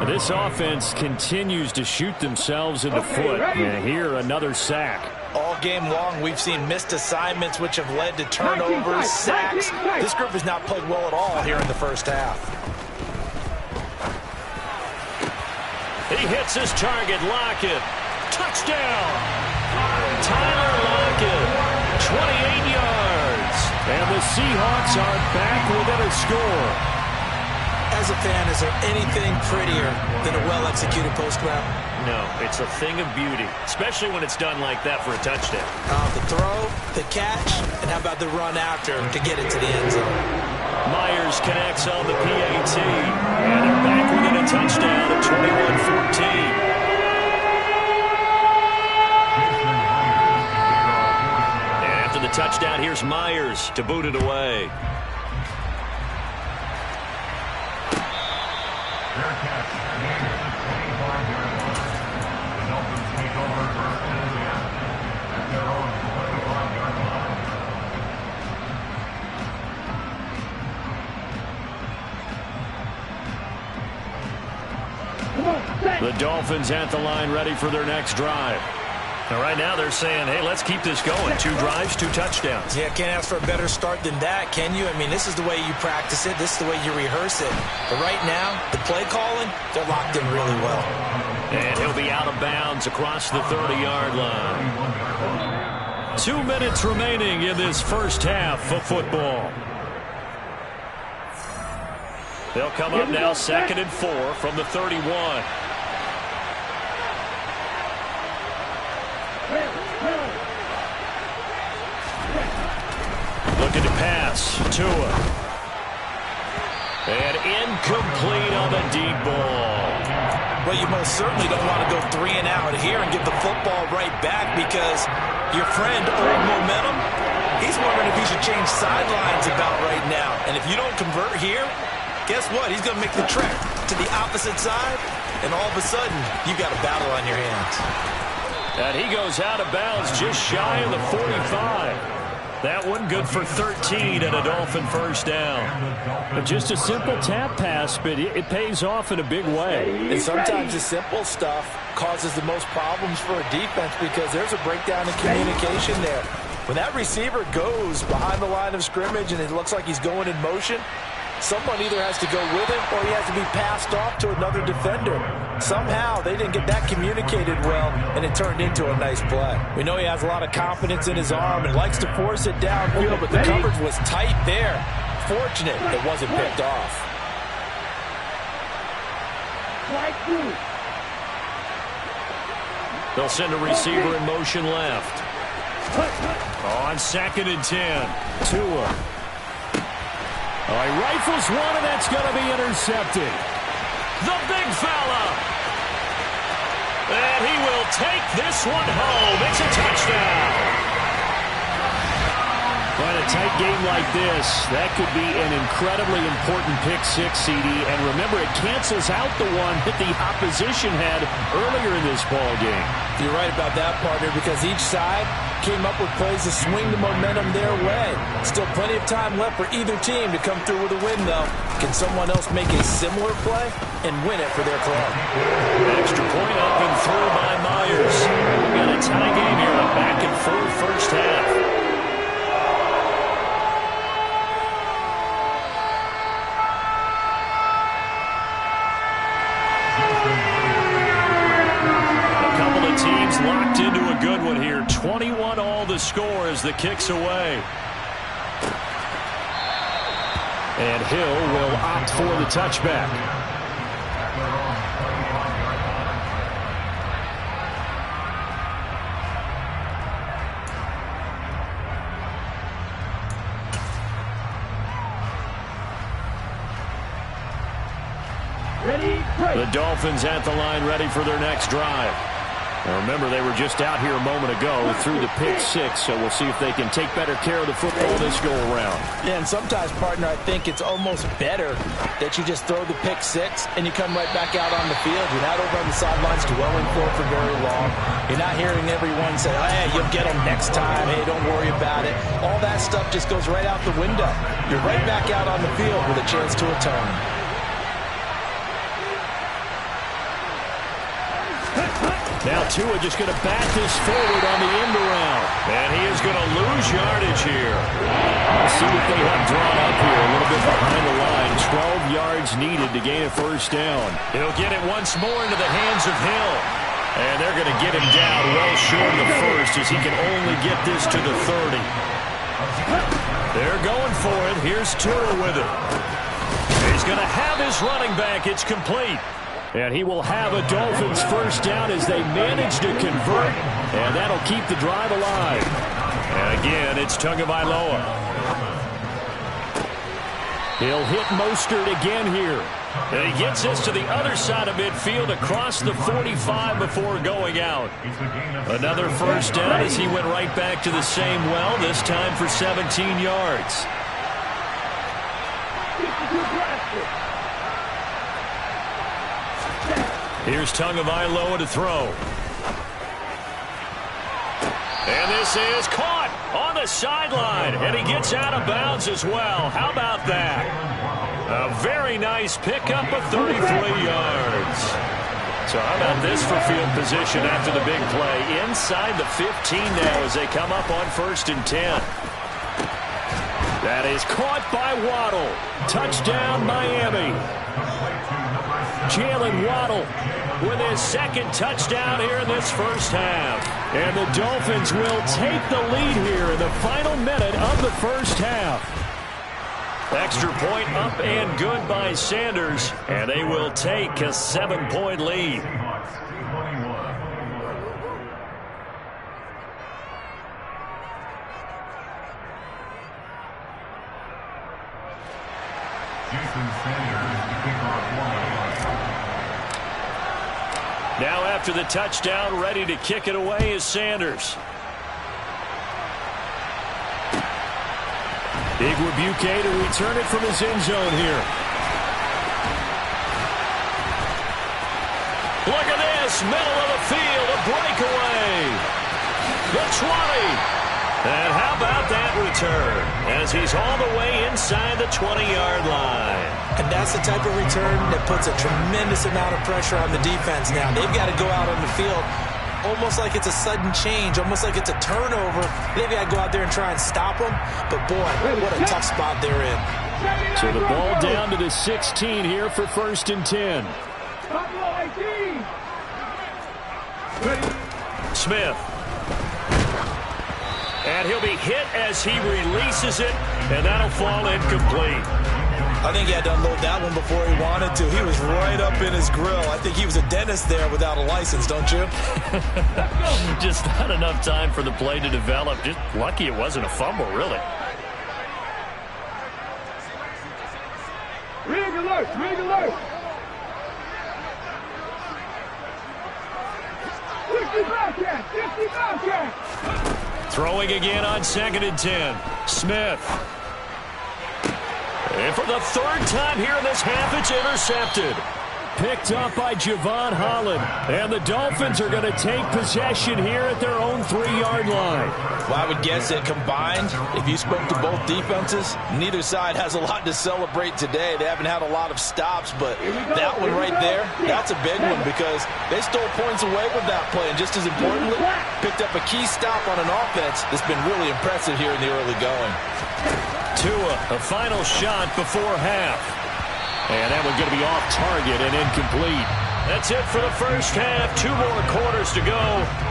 [SPEAKER 2] This offense continues to shoot themselves in the foot. And here, another sack.
[SPEAKER 3] All game long, we've seen missed assignments, which have led to turnovers, sacks. This group has not played well at all here in the first half.
[SPEAKER 1] He hits his target. Lockett. Touchdown. Tyler Lockett, 28 yards.
[SPEAKER 2] And the Seahawks are back within a score.
[SPEAKER 3] As a fan, is there anything prettier than a well-executed post route?
[SPEAKER 1] No, it's a thing of beauty, especially when it's done like that for a touchdown.
[SPEAKER 3] The throw, the catch, and how about the run after to get it to the end zone?
[SPEAKER 1] Myers connects on the PAT, and they're back within a touchdown at 21-14. The touchdown, here's Myers to boot it away. The Dolphins at the line, ready for their next drive. Now, right now they're saying, hey, let's keep this going. 2 drives, 2 touchdowns.
[SPEAKER 3] Yeah, can't ask for a better start than that, can you? I mean, this is the way you practice it. This is the way you rehearse it. But right now, the play calling, they're locked in really well.
[SPEAKER 1] And he'll be out of bounds across the 30-yard line. 2 minutes remaining in this first half of football. They'll come up now 2nd and 4 from the 31. Looking to pass. Tua. And incomplete on the deep ball.
[SPEAKER 3] Well, you most certainly don't want to go 3 and out here and give the football right back, because your friend, Old Momentum, he's wondering if he should change sidelines about right now. And if you don't convert here, guess what? He's going to make the trek to the opposite side, and all of a sudden, you got a battle on your hands.
[SPEAKER 1] And he goes out of bounds just shy of the 45. That one good for 13 and a Dolphin first down. Just a simple tap pass, but it pays off in a big way.
[SPEAKER 3] And sometimes the simple stuff causes the most problems for a defense because there's a breakdown in communication there. When that receiver goes behind the line of scrimmage and it looks like he's going in motion, someone either has to go with him or he has to be passed off to another defender. Somehow they didn't get that communicated well, and it turned into a nice play. We know he has a lot of confidence in his arm and likes to force it downfield, but the coverage was tight there. Fortunate it wasn't picked off.
[SPEAKER 1] They'll send a receiver in motion left. On 2nd and 10. Tua. He rifles one, and that's going to be intercepted. The big fella. And he will take this one home. It's a touchdown. But a tight game like this, that could be an incredibly important pick six, CD. And remember, it cancels out the one that the opposition had earlier in this ball game.
[SPEAKER 3] You're right about that, partner, because each side came up with plays to swing the momentum their way. Still plenty of time left for either team to come through with a win, though. Can someone else make a similar play and win it for their club?
[SPEAKER 1] Extra point up and through by Myers. We've got a tie game here, a back and forth first half. Teams locked into a good one here. 21 all the score as the kick's away. And Hill will opt for the touchback. The Dolphins at the line ready for their next drive. Now remember, they were just out here a moment ago through the pick six, so we'll see if they can take better care of the football this go-around.
[SPEAKER 3] Yeah, and sometimes, partner, I think it's almost better that you just throw the pick six and you come right back out on the field. You're not over on the sidelines dwelling for very long. You're not hearing everyone say, oh, hey, you'll get them next time. Hey, don't worry about it. All that stuff just goes right out the window. You're right back out on the field with a chance to atone.
[SPEAKER 1] Now Tua just going to bat this forward on the end around. And he is going to lose yardage here. Let's see what they have drawn up here. A little bit behind the line. 12 yards needed to gain a first down. He'll get it once more into the hands of Hill. And they're going to get him down well short of the first as he can only get this to the 30. They're going for it. Here's Tua with it. He's going to have his running back. It's complete. And he will have a Dolphins first down as they manage to convert. And that'll keep the drive alive. And again, it's Tagovailoa. He'll hit Mostert again here. And he gets this to the other side of midfield across the 45 before going out. Another first down as he went right back to the same well, this time for 17 yards. Here's Tagovailoa to throw. And this is caught on the sideline. And he gets out of bounds as well. How about that? A very nice pickup of 33 yards. So how about this for field position after the big play? Inside the 15 now as they come up on 1st and 10. That is caught by Waddle. Touchdown, Miami. Jalen Waddle with his second touchdown here in this first half. And the Dolphins will take the lead here in the final minute of the first half. Extra point up and good by Sanders. And they will take a 7-point lead. Now after the touchdown, ready to kick it away is Sanders. Igwebuike to return it from his end zone here. Look at this, middle of the field, a breakaway. The 20. And how about that return as he's all the way inside the 20-yard line.
[SPEAKER 3] And that's the type of return that puts a tremendous amount of pressure on the defense now. They've got to go out on the field almost like it's a sudden change, almost like it's a turnover. They've got to go out there and try and stop them. But, boy, what a tough spot they're in.
[SPEAKER 1] So the ball down to the 16 here for 1st and 10. Smith. And he'll be hit as he releases it, and that'll fall incomplete.
[SPEAKER 3] I think he had to unload that one before he wanted to. He was right up in his grill. I think he was a dentist there without a license, don't you?
[SPEAKER 1] Just not enough time for the play to develop. Just lucky it wasn't a fumble, really.
[SPEAKER 4] Rig alert! Rig alert! 50 Bobcat! 50 Bobcat!
[SPEAKER 1] Throwing again on 2nd and 10. Smith. And for the 3rd time here in this half, it's intercepted. Picked up by Javon Holland. And the Dolphins are going to take possession here at their own 3-yard line.
[SPEAKER 3] Well, I would guess that combined, if you spoke to both defenses, neither side has a lot to celebrate today. They haven't had a lot of stops, but that one right there, that's a big one because they stole points away with that play. And just as importantly, picked up a key stop on an offense that's been really impressive here in the early going.
[SPEAKER 1] Tua, a final shot before half. And that one's going to be off target and incomplete. That's it for the first half. 2 more quarters to go.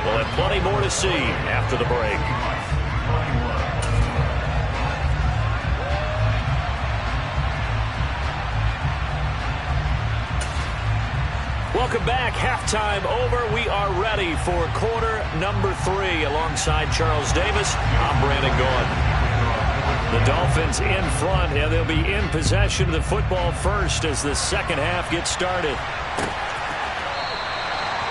[SPEAKER 1] We'll have plenty more to see after the break. Welcome back. Halftime over. We are ready for quarter number 3. Alongside Charles Davis, I'm Brandon Gaudin. The Dolphins in front, and they'll be in possession of the football first as the second half gets started.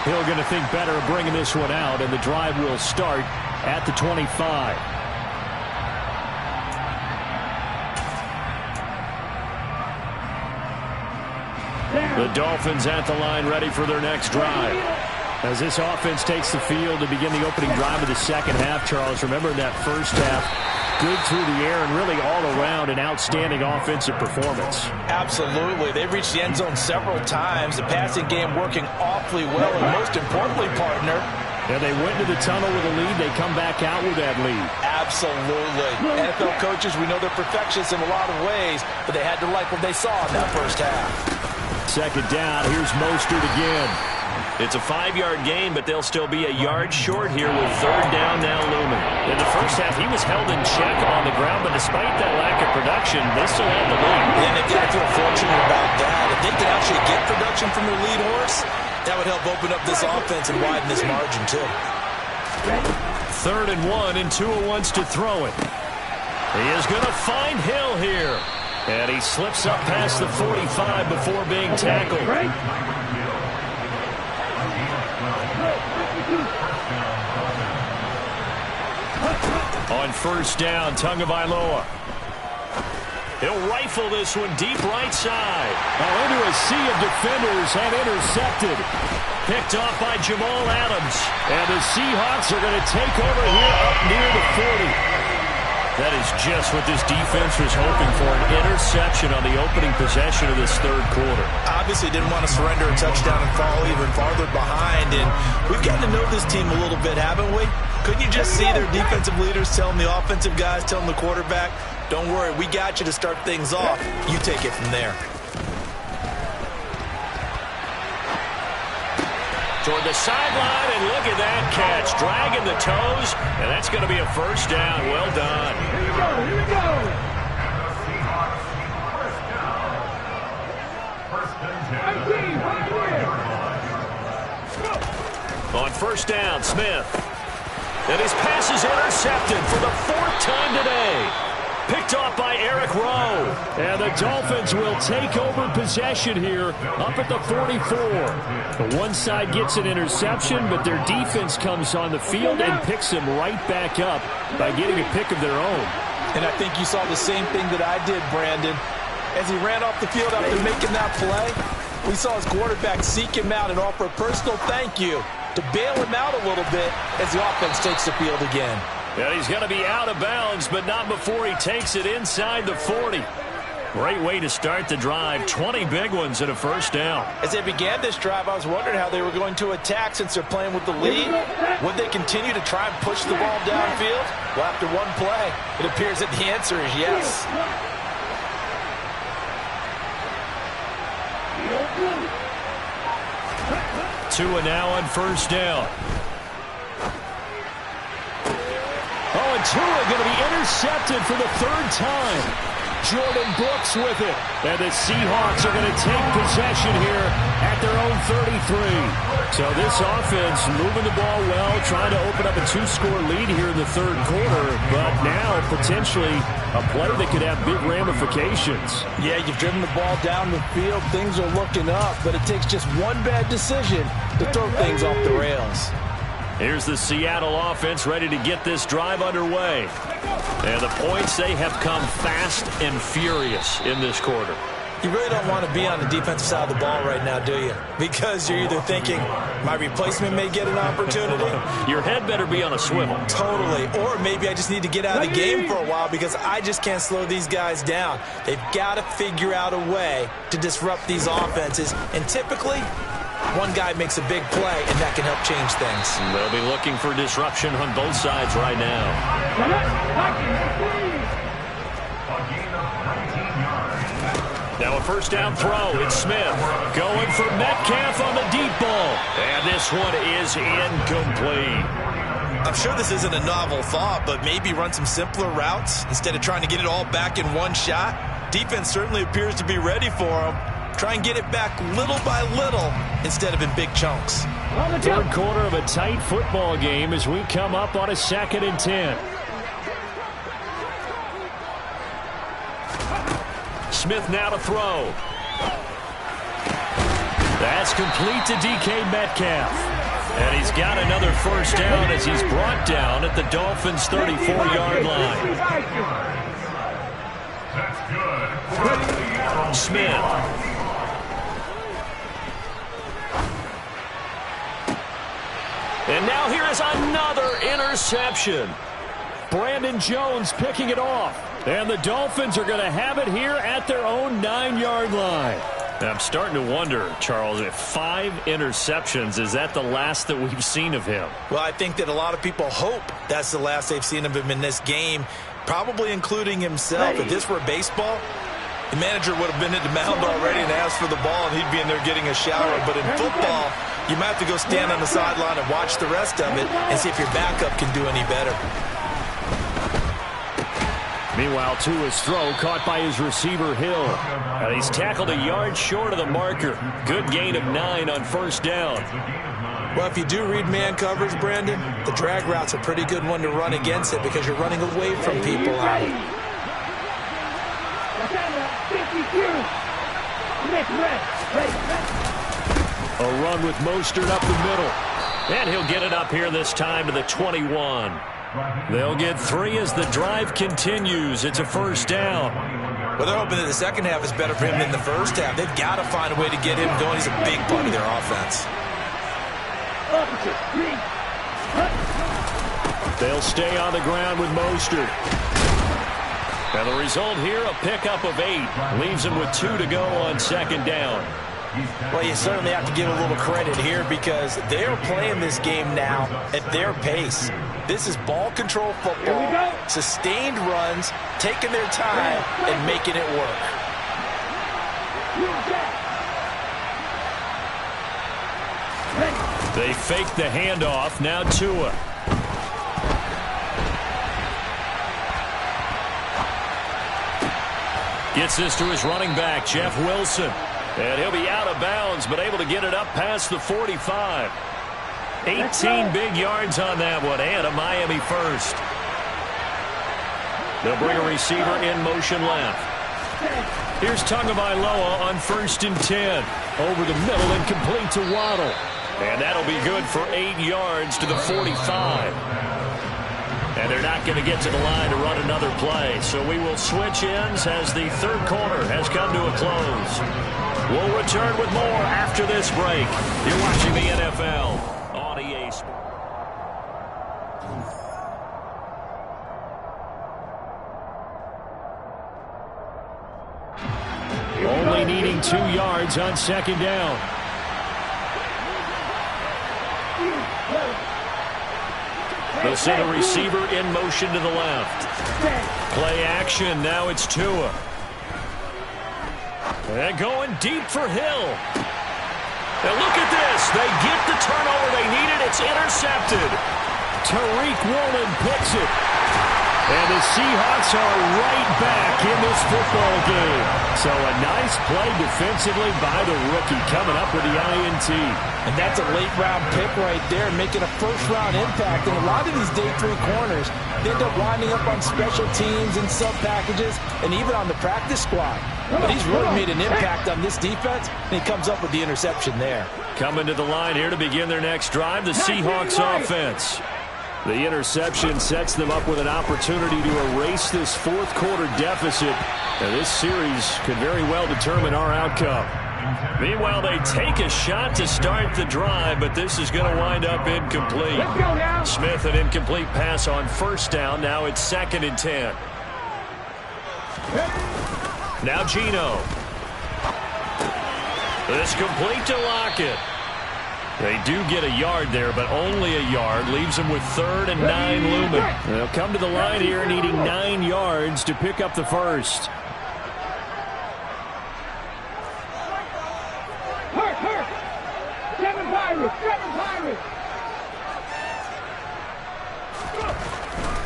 [SPEAKER 1] Hill going to think better of bringing this one out, and the drive will start at the 25. The Dolphins at the line ready for their next drive. As this offense takes the field to begin the opening drive of the second half, Charles, remember in that first half, good through the air and really all around an outstanding offensive performance.
[SPEAKER 3] Absolutely. They've reached the end zone several times. The passing game working awfully well, and most importantly, partner,
[SPEAKER 1] and they went to the tunnel with a lead. They come back out with that lead.
[SPEAKER 3] Absolutely. NFL coaches, we know they're perfectionists in a lot of ways, but they had to like what they saw in that first half.
[SPEAKER 1] 2nd down. Here's Mostert again. It's a 5-yard gain, but they'll still be a yard short here with 3rd down now looming. In the first half, he was held in check on the ground, but despite that lack of production, they still have the lead.
[SPEAKER 3] And they've got to feel fortunate about that. If they can actually get production from their lead horse, that would help open up this offense and widen this margin, too.
[SPEAKER 1] 3rd and 1, and Tua wants to throw it. He is going to find Hill here. And he slips up past the 45 before being tackled. On 1st down, Tagovailoa. He'll rifle this one deep right side. Oh, into a sea of defenders and intercepted. Picked off by Jamal Adams. And the Seahawks are going to take over here up near the 40. That is just what this defense was hoping for, an interception on the opening possession of this 3rd quarter.
[SPEAKER 3] Obviously didn't want to surrender a touchdown and fall even farther behind, and we've gotten to know this team a little bit, haven't we? Couldn't you just see their defensive leaders telling the offensive guys, telling the quarterback, don't worry, we got you to start things off. You take it from there.
[SPEAKER 1] Toward the sideline, and look at that catch. Dragging the toes, and that's going to be a 1st down. Well done.
[SPEAKER 4] Here we go, here we go.
[SPEAKER 5] And the Seahawks, 1st down. 1st and 10.
[SPEAKER 1] On 1st down, Smith. And his pass is intercepted for the 4th time today. Picked off by Eric Rowe. And the Dolphins will take over possession here up at the 44. The one side gets an interception, but their defense comes on the field and picks them right back up by getting a pick of their own.
[SPEAKER 3] And I think you saw the same thing that I did, Brandon. As he ran off the field after making that play, we saw his quarterback seek him out and offer a personal thank you to bail him out a little bit as the offense takes the field again.
[SPEAKER 1] And he's going to be out of bounds, but not before he takes it inside the 40. Great way to start the drive. 20 big ones and a first down.
[SPEAKER 3] As they began this drive, I was wondering how they were going to attack since they're playing with the lead. Would they continue to try and push the ball downfield? Well, after one play, it appears that the answer is yes.
[SPEAKER 1] Tua now on first down. Oh, and Tua going to be intercepted for the third time. Jordan Brooks with it. And the Seahawks are going to take possession here at their own 33. So this offense moving the ball well, trying to open up a two-score lead here in the third quarter, but now potentially a play that could have big ramifications.
[SPEAKER 3] Yeah, you've driven the ball down the field. Things are looking up, but it takes just one bad decision to throw things off the rails.
[SPEAKER 1] Here's the Seattle offense ready to get this drive underway. And the points, they have come fast and furious in this quarter.
[SPEAKER 3] You really don't want to be on the defensive side of the ball right now, do you? Because you're either thinking, my replacement may get an opportunity.
[SPEAKER 1] Your head better be on a swivel.
[SPEAKER 3] Totally. Or maybe I just need to get out of the game for a while because I just can't slow these guys down. They've got to figure out a way to disrupt these offenses. And typically, one guy makes a big play, and that can help change things.
[SPEAKER 1] They'll be looking for disruption on both sides right now. Now a first down throw. It's Smith going for Metcalf on the deep ball. And this one is incomplete.
[SPEAKER 3] I'm sure this isn't a novel thought, but maybe run some simpler routes instead of trying to get it all back in one shot. Defense certainly appears to be ready for him. Try and get it back little by little instead of in big chunks.
[SPEAKER 1] Third quarter of a tight football game as we come up on a 2nd and 10. Smith now to throw. That's complete to DK Metcalf. And he's got another first down as he's brought down at the Dolphins' 34-yard line. Smith. And now here is another interception. Brandon Jones picking it off. And the Dolphins are going to have it here at their own 9-yard line. Now I'm starting to wonder, Charles, if 5 interceptions, is that the last that we've seen of him?
[SPEAKER 3] Well, I think that a lot of people hope that's the last they've seen of him in this game, probably including himself. If this were baseball, the manager would have been at the mound already and asked for the ball, and he'd be in there getting a shower. But in football, you might have to go stand on the sideline and watch the rest of it and see if your backup can do any better.
[SPEAKER 1] Meanwhile, Tua's throw caught by his receiver, Hill. And he's tackled a yard short of the marker. Good gain of 9 on first down.
[SPEAKER 3] Well, if you do read man coverage, Brandon, the drag route's a pretty good one to run against it because you're running away from people on it.
[SPEAKER 1] A run with Mostert up the middle. And he'll get it up here this time to the 21. They'll get 3 as the drive continues. It's a first down.
[SPEAKER 3] Well, they're hoping that the second half is better for him than the first half. They've got to find a way to get him going. He's a big part of their offense.
[SPEAKER 1] They'll stay on the ground with Mostert. And the result here, a pickup of 8. Leaves him with 2 to go on second down.
[SPEAKER 3] Well, you certainly have to give a little credit here because they're playing this game now at their pace. This is ball control football, sustained runs, taking their time, and making it work.
[SPEAKER 1] They fake the handoff. Now Tua. Gets this to his running back, Jeff Wilson. And he'll be out of bounds, but able to get it up past the 45. 18 big yards on that one, and a Miami first. They'll bring a receiver in motion left. Here's Tagovailoa on 1st and 10. Over the middle and complete to Waddle. And that'll be good for 8 yards to the 45. And they're not going to get to the line to run another play. So we will switch ends as the third quarter has come to a close. We'll return with more after this break. You're watching the NFL on EA Sports. needing 2 yards on second down. They'll send a receiver in motion to the left. Play action. Now it's Tua. And going deep for Hill. And look at this. They get the turnover they needed. It's intercepted. Tariq Woolen picks it. And the Seahawks are right back in this football game. So a nice play defensively by the rookie coming up with the INT.
[SPEAKER 3] And that's a late-round pick right there, making a first-round impact. And a lot of these day 3 corners end up winding up on special teams and sub-packages and even on the practice squad. But he's really made an impact on this defense, and he comes up with the interception there.
[SPEAKER 1] Coming to the line here to begin their next drive, the Seahawks offense. The interception sets them up with an opportunity to erase this fourth-quarter deficit. Now, this series could very well determine our outcome. Meanwhile, they take a shot to start the drive, but this is going to wind up incomplete. Smith, an incomplete pass on first down. Now it's 2nd and 10. Now Geno. It's complete to Lockett. They do get a yard there, but only a yard. Leaves them with 3rd and 9 looming. They'll come to the line here needing 9 yards to pick up the first.
[SPEAKER 4] Hurt. 7 Pirates.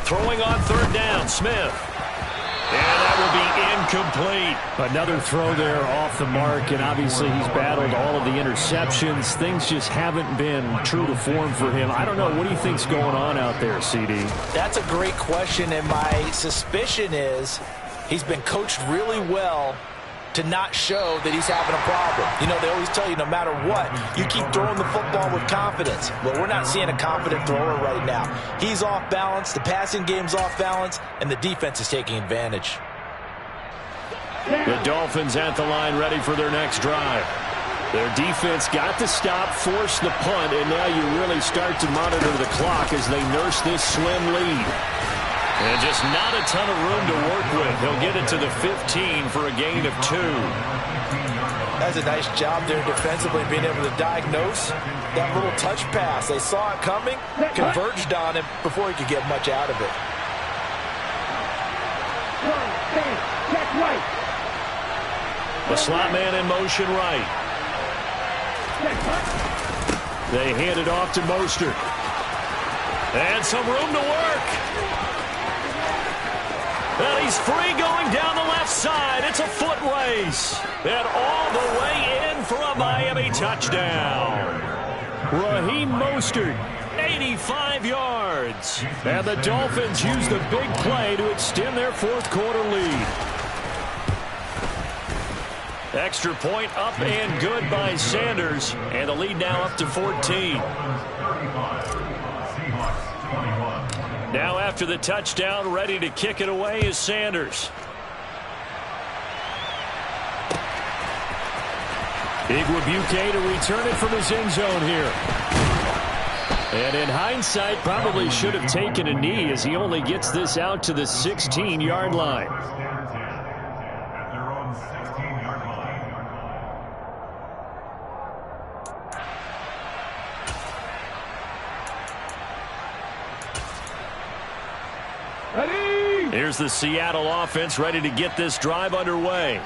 [SPEAKER 1] Throwing on 3rd down, Smith. And that will be incomplete. Another throw there off the mark, and obviously he's battled all of the interceptions. Things just haven't been true to form for him. I don't know. What do you think's going on out there, CD?
[SPEAKER 3] That's a great question, and my suspicion is he's been coached really well to not show that he's having a problem. You know, they always tell you no matter what, you keep throwing the football with confidence. Well, we're not seeing a confident thrower right now. He's off balance, the passing game's off balance, and the defense is taking advantage.
[SPEAKER 1] The Dolphins at the line ready for their next drive. Their defense got the stop, forced the punt, and now you really start to monitor the clock as they nurse this slim lead. And just not a ton of room to work with. He'll get it to the 15 for a gain of 2.
[SPEAKER 3] That's a nice job there defensively, being able to diagnose that little touch pass. They saw it coming, converged on him before he could get much out of it.
[SPEAKER 4] Check right.
[SPEAKER 1] The slot man in motion right. They hand it off to Mostert. And some room to work. And he's free going down the left side. It's a foot race. And all the way in for a Miami touchdown. Raheem Mostert, 85 yards. And the Dolphins use the big play to extend their fourth-quarter lead. Extra point up and good by Sanders. And the lead now up to 14. Now after the touchdown, ready to kick it away is Sanders. Igwebuike to return it from his end zone here. And in hindsight, probably should have taken a knee as he only gets this out to the 16-yard line. Here's the Seattle offense ready to get this drive underway.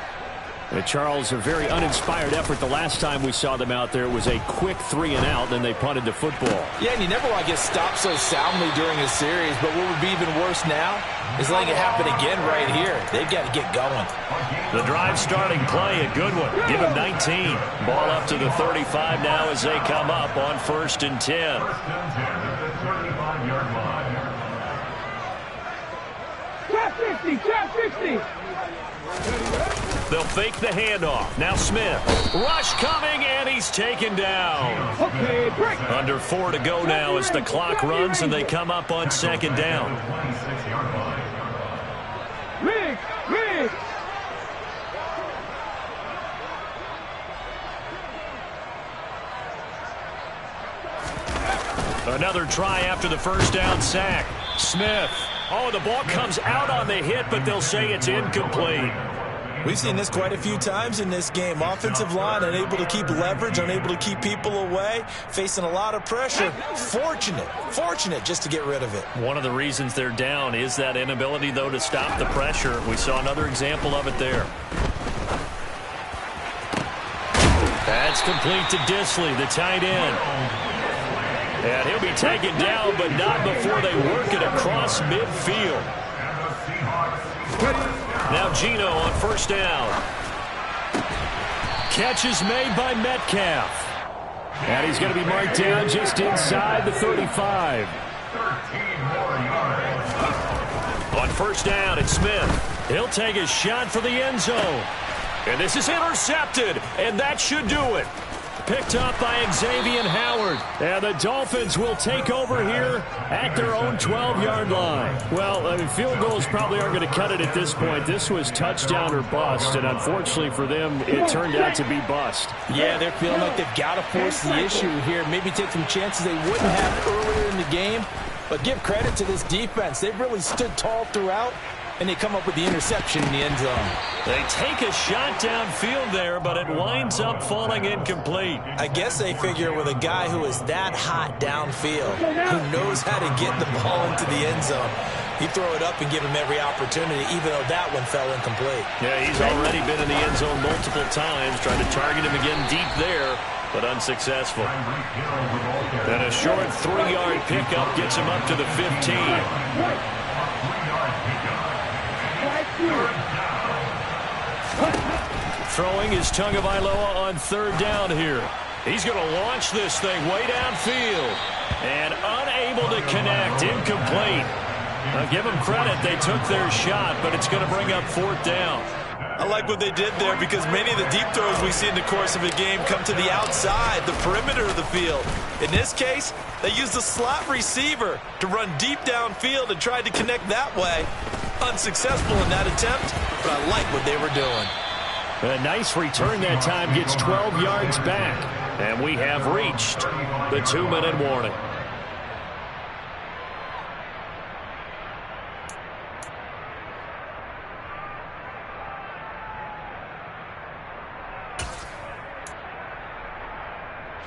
[SPEAKER 1] And Charles, a very uninspired effort the last time we saw them out there. It was a quick 3-and-out, then they punted the football.
[SPEAKER 3] Yeah, and you never want to get stopped so soundly during a series, but what would be even worse now is letting it happen again right here. They've got to get going.
[SPEAKER 1] The drive starting play, a good one. Give him 19. Ball up to the 35 now as they come up on 1st and 10.
[SPEAKER 4] Trap 60.
[SPEAKER 1] They'll fake the handoff. Now Smith. Rush coming, and he's taken down.
[SPEAKER 4] Okay, break.
[SPEAKER 1] Under 4 to go now as the clock runs, and they come up on 2nd down.
[SPEAKER 4] Rig.
[SPEAKER 1] Another try after the first down sack. Smith. Oh, the ball comes out on the hit, but they'll say it's incomplete.
[SPEAKER 3] We've seen this quite a few times in this game. Offensive line unable to keep leverage, unable to keep people away, facing a lot of pressure. Fortunate just to get rid of it.
[SPEAKER 2] One of the reasons they're down is that inability, though, to stop the pressure. We saw another example of it there. That's complete to Disley, the tight end. And he'll be taken down, but not before they work it across midfield. Now Geno on first down. Catch is made by Metcalf. And he's going to be marked down just inside the 35. On first down, it's Smith. He'll take a shot for the end zone. And this is intercepted, and that should do it. Picked up by Xavier Howard. And the Dolphins will take over here at their own 12-yard line. Well, I mean, field goals probably aren't going to cut it at this point. This was touchdown or bust, and unfortunately for them, it turned out to be bust.
[SPEAKER 3] Yeah, they're feeling like they've got to force the issue here. Maybe take some chances they wouldn't have earlier in the game. But give credit to this defense. They've really stood tall throughout, and they come up with the interception in the end zone.
[SPEAKER 2] They take a shot downfield there, but it winds up falling incomplete.
[SPEAKER 3] I guess they figure with a guy who is that hot downfield, who knows how to get the ball into the end zone, you throw it up and give him every opportunity, even though that one fell incomplete.
[SPEAKER 2] Yeah, he's already been in the end zone multiple times, trying to target him again deep there, but unsuccessful. And a short 3-yard pickup gets him up to the 15. Throwing is Tagovailoa on third down here. He's going to launch this thing way downfield. And unable to connect, incomplete. Now give them credit, they took their shot, but it's going to bring up fourth down.
[SPEAKER 3] I like what they did there because many of the deep throws we see in the course of a game come to the outside, the perimeter of the field. In this case, they used the slot receiver to run deep downfield and tried to connect that way. Unsuccessful in that attempt, but I like what they were doing.
[SPEAKER 2] A nice return that time, gets 12 yards back. And we have reached the 2-minute warning.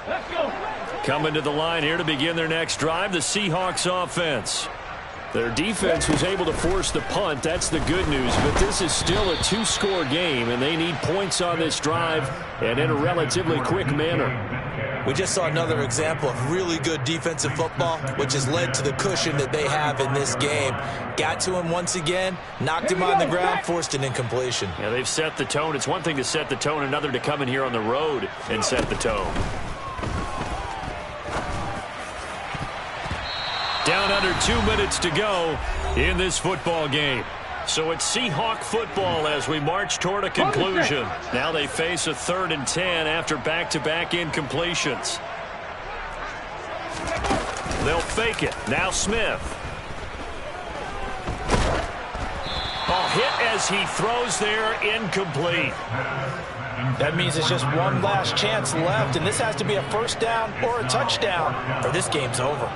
[SPEAKER 4] Let's go.
[SPEAKER 2] Coming to the line here to begin their next drive, the Seahawks offense. Their defense was able to force the punt. That's the good news. But this is still a 2-score game, and they need points on this drive and in a relatively quick manner.
[SPEAKER 3] We just saw another example of really good defensive football, which has led to the cushion that they have in this game. Got to him once again, knocked him on the ground, forced an incompletion.
[SPEAKER 2] Yeah, they've set the tone. It's one thing to set the tone, another to come in here on the road and set the tone. Down under 2 minutes to go in this football game. So it's Seahawk football as we march toward a conclusion. Now they face a 3rd and 10 after back-to-back incompletions. They'll fake it. Now Smith. A hit as he throws there, incomplete.
[SPEAKER 3] That means it's just one last chance left, and this has to be a first down or a touchdown, or this game's over.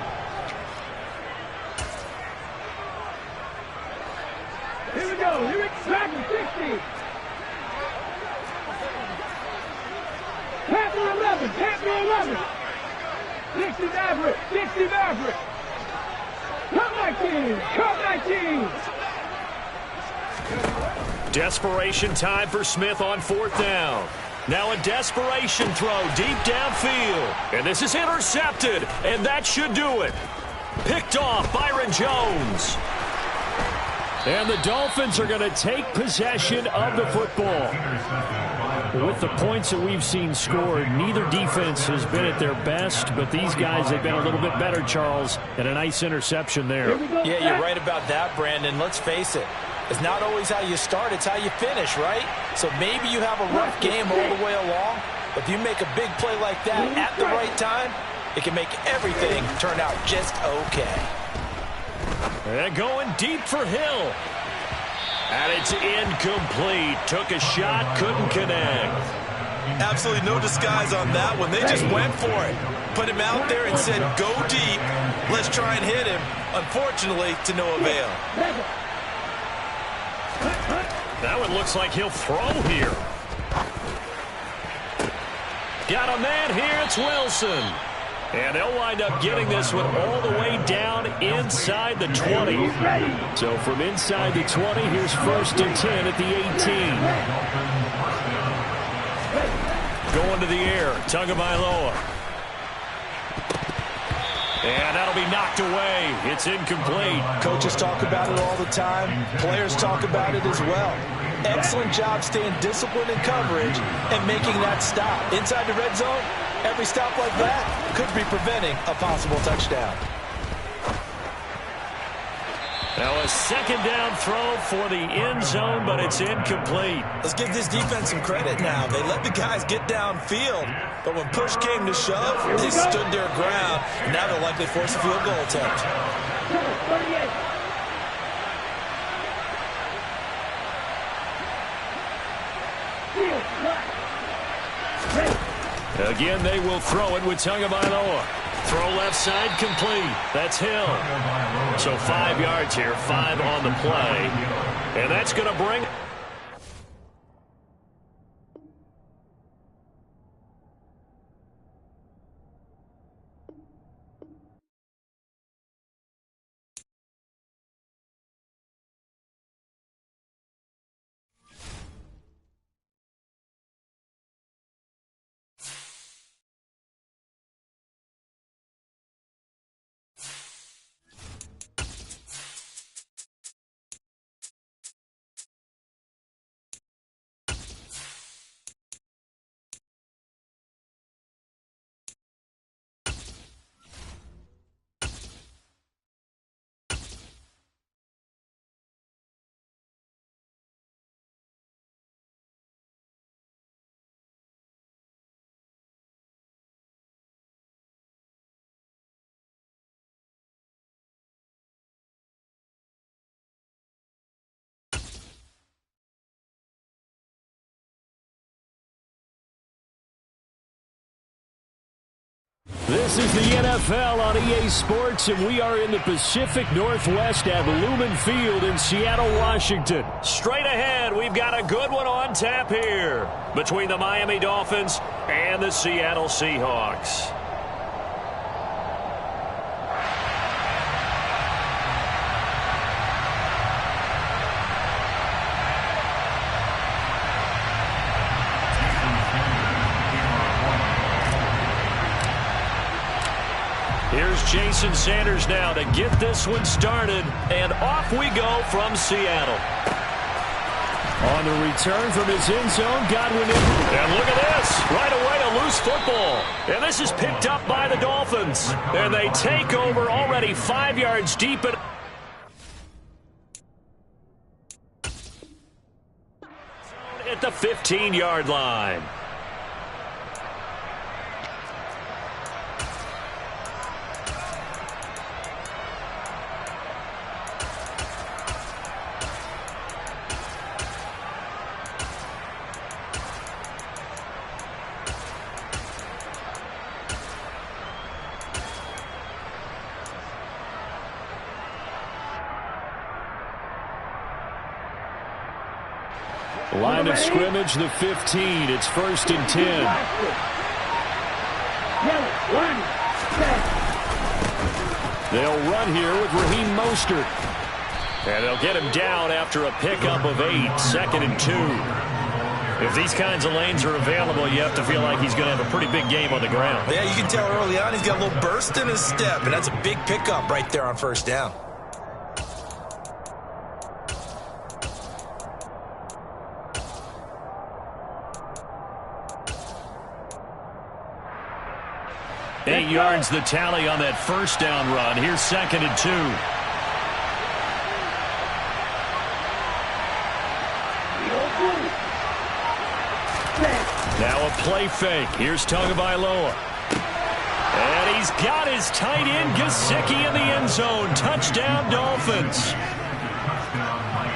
[SPEAKER 4] Here we go. Here we go. Back to 60. Panther 11. Panther 11. 60 Maverick. 60 Maverick. Cut 19. Cut 19.
[SPEAKER 2] Desperation time for Smith on 4th down. Now a desperation throw deep downfield. And this is intercepted, and that should do it. Picked off Byron Jones. And the Dolphins are going to take possession of the football. With the points that we've seen scored, neither defense has been at their best, but these guys have been a little bit better, Charles, and a nice interception there.
[SPEAKER 3] Yeah, you're right about that, Brandon. Let's face it. It's not always how you start, it's how you finish, right? So maybe you have a rough game all the way along, but if you make a big play like that at the right time, it can make everything turn out just okay.
[SPEAKER 2] And going deep for Hill. And it's incomplete. Took a shot, couldn't connect.
[SPEAKER 3] Absolutely no disguise on that one. They just went for it. Put him out there and said, go deep. Let's try and hit him. Unfortunately, to no avail.
[SPEAKER 1] That one looks like he'll throw here. Got a man here. It's Wilson. And they'll wind up getting this one all the way down inside the 20. So from inside the 20, here's 1st and 10 at the 18. Going to the air. Tagovailoa. And that'll be knocked away. It's incomplete.
[SPEAKER 3] Coaches talk about it all the time. Players talk about it as well. Excellent job staying disciplined in coverage and making that stop. Inside the red zone, every stop like that could be preventing a possible touchdown.
[SPEAKER 1] Now a 2nd down throw for the end zone, but it's incomplete.
[SPEAKER 3] Let's give this defense some credit now. They let the guys get downfield, but when push came to shove, they stood their ground, and now they'll likely force a field goal attempt.
[SPEAKER 1] Again, they will throw it with Tagovailoa. Throw left side complete. That's Hill. So 5 yards here, 5 on the play. And that's going to bring... This is the NFL on EA Sports, and we are in the Pacific Northwest at Lumen Field in Seattle, Washington. Straight ahead, we've got a good one on tap here between the Miami Dolphins and the Seattle Seahawks. Here's Jason Sanders now to get this one started, and off we go from Seattle. On the return from his end zone, Godwin in. And look at this, right away a loose football. And this is picked up by the Dolphins. And they take over already 5 yards deep. At the 15-yard line. Line of scrimmage, the 15. It's 1st and 10. They'll run here with Raheem Mostert. And they'll get him down after a pickup of 8. 2nd and 2. If these kinds of lanes are available, you have to feel like he's going to have a pretty big game on the ground.
[SPEAKER 3] Yeah, you can tell early on he's got a little burst in his step, and that's a big pickup right there on 1st down.
[SPEAKER 1] Eight yards the tally on that 1st down run. Here's 2nd and 2. Now a play fake. Here's Tagovailoa. And he's got his tight end Gesicki in the end zone. Touchdown Dolphins.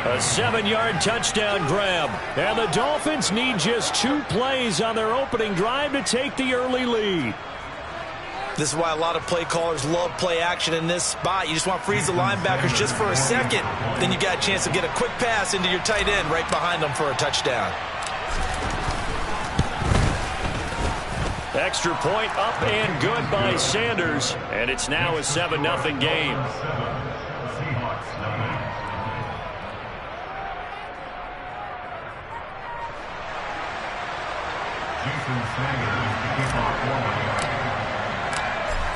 [SPEAKER 1] A 7-yard touchdown grab. And the Dolphins need just 2 plays on their opening drive to take the early lead.
[SPEAKER 3] This is why a lot of play callers love play action in this spot. You just want to freeze the linebackers just for a second. Then you got a chance to get a quick pass into your tight end right behind them for a touchdown.
[SPEAKER 1] Extra point up and good by Sanders. And it's now a 7-0 game.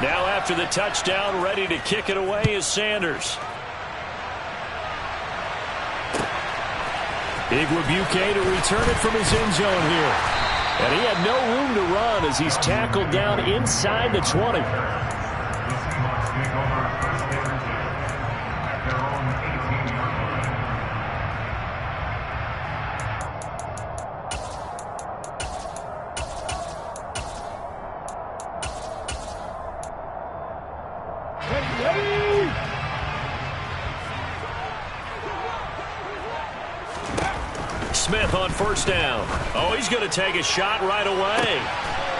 [SPEAKER 1] Now after the touchdown, ready to kick it away is Sanders. Igwebuike to return it from his end zone here. And he had no room to run as he's tackled down inside the 20. Smith on first down. Oh, he's going to take a shot right away.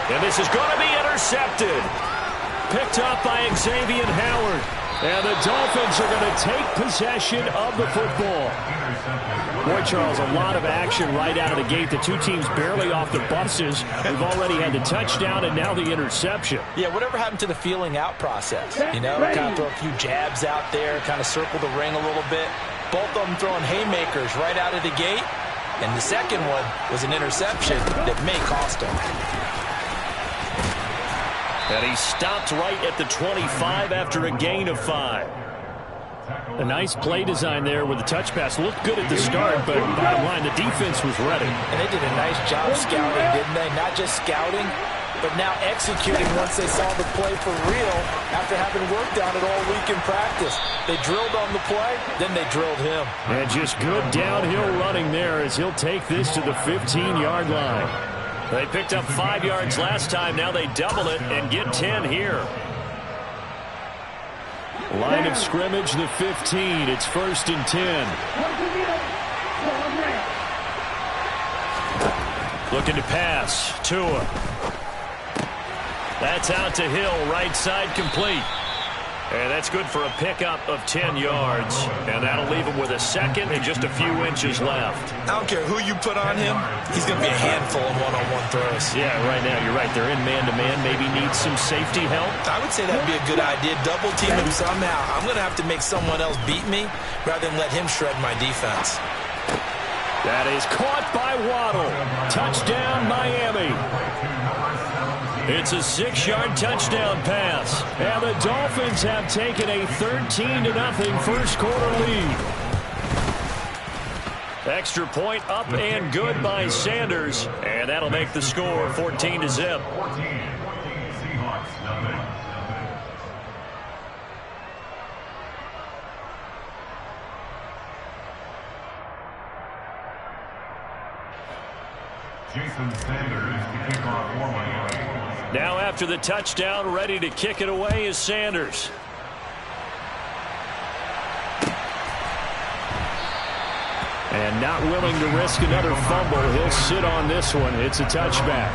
[SPEAKER 1] And this is going to be intercepted. Picked up by Xavier Howard. And the Dolphins are going to take possession of the football. Boy, Charles, a lot of action right out of the gate. The two teams barely off the buses. We've already had the touchdown and now the interception.
[SPEAKER 3] Yeah, whatever happened to the feeling out process? You know, kind of throw a few jabs out there, kind of circle the ring a little bit. Both of them throwing haymakers right out of the gate. And the second one was an interception that may cost him.
[SPEAKER 1] And he stopped right at the 25 after a gain of 5. A nice play design there with the touch pass. Looked good at the start, but bottom line, the defense was ready.
[SPEAKER 3] And they did a nice job scouting, didn't they? Not just scouting, but now executing once they saw the play for real after having worked on it all week in practice. They drilled on the play, then they drilled him.
[SPEAKER 1] And just good downhill running there as he'll take this to the 15-yard line. They picked up 5 yards last time. Now they double it and get 10 here. Line of scrimmage, the 15. It's 1st and 10. Looking to pass. Tua. That's out to Hill, right side complete. And that's good for a pickup of 10 yards. And that'll leave him with a second and just a few inches left.
[SPEAKER 3] I don't care who you put on him. He's going to be a handful in one-on-one throws.
[SPEAKER 1] Yeah, right now, you're right. They're in man-to-man. Maybe need some safety help.
[SPEAKER 3] I would say that'd be a good idea. Double team him somehow. I'm going to have to make someone else beat me rather than let him shred my defense.
[SPEAKER 1] That is caught by Waddle. Touchdown, Miami. It's a 6-yard touchdown pass. And the Dolphins have taken a 13-0 first quarter lead. Extra point up and good by Sanders. And that'll make the score 14-0.
[SPEAKER 5] Jason Sanders to kick off for Miami.
[SPEAKER 1] Now after the touchdown, ready to kick it away is Sanders. And not willing to risk another fumble. He'll sit on this one. It's a touchback.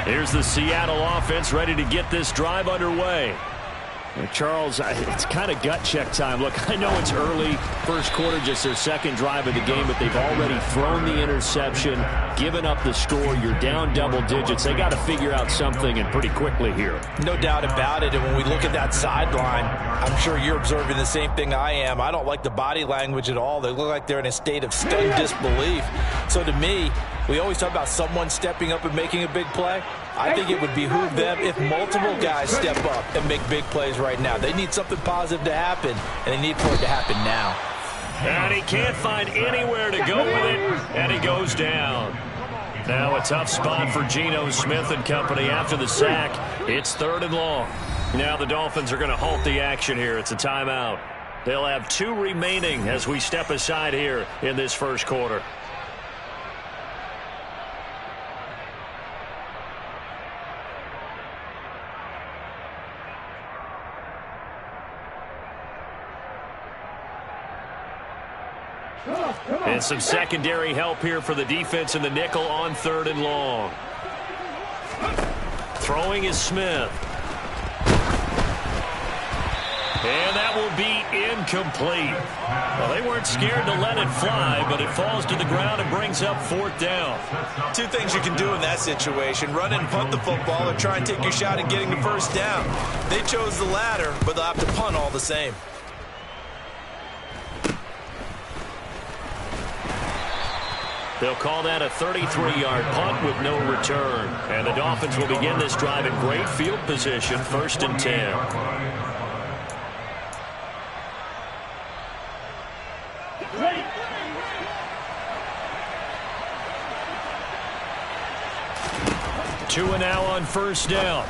[SPEAKER 1] Here's the Seattle offense ready to get this drive underway. Charles, it's kind of gut check time. Look, I know it's early, first quarter, just their second drive of the game, but they've already thrown the interception, given up the score. You're down double digits. They got to figure out something, and pretty quickly here.
[SPEAKER 3] No doubt about it, and when we look at that sideline, I'm sure you're observing the same thing I am. I don't like the body language at all. They look like they're in a state of stunned disbelief. So to me, we always talk about someone stepping up and making a big play. I think it would behoove them if multiple guys step up and make big plays right now. They need something positive to happen, and they need for it to happen now.
[SPEAKER 1] And he can't find anywhere to go with it, and he goes down. Now a tough spot for Geno Smith and company after the sack. It's 3rd and long. Now the Dolphins are going to halt the action here. It's a timeout. They'll have 2 remaining as we step aside here in this first quarter. And some secondary help here for the defense in the nickel on 3rd and long. Throwing is Smith. And that will be incomplete. Well, they weren't scared to let it fly, but it falls to the ground and brings up 4th down.
[SPEAKER 3] Two things you can do in that situation: run and punt the football, or try and take your shot at getting the 1st down. They chose the latter, but they'll have to punt all the same.
[SPEAKER 1] They'll call that a 33-yard punt with no return. And the Dolphins will begin this drive in great field position, 1st and 10. Tua now on 1st down.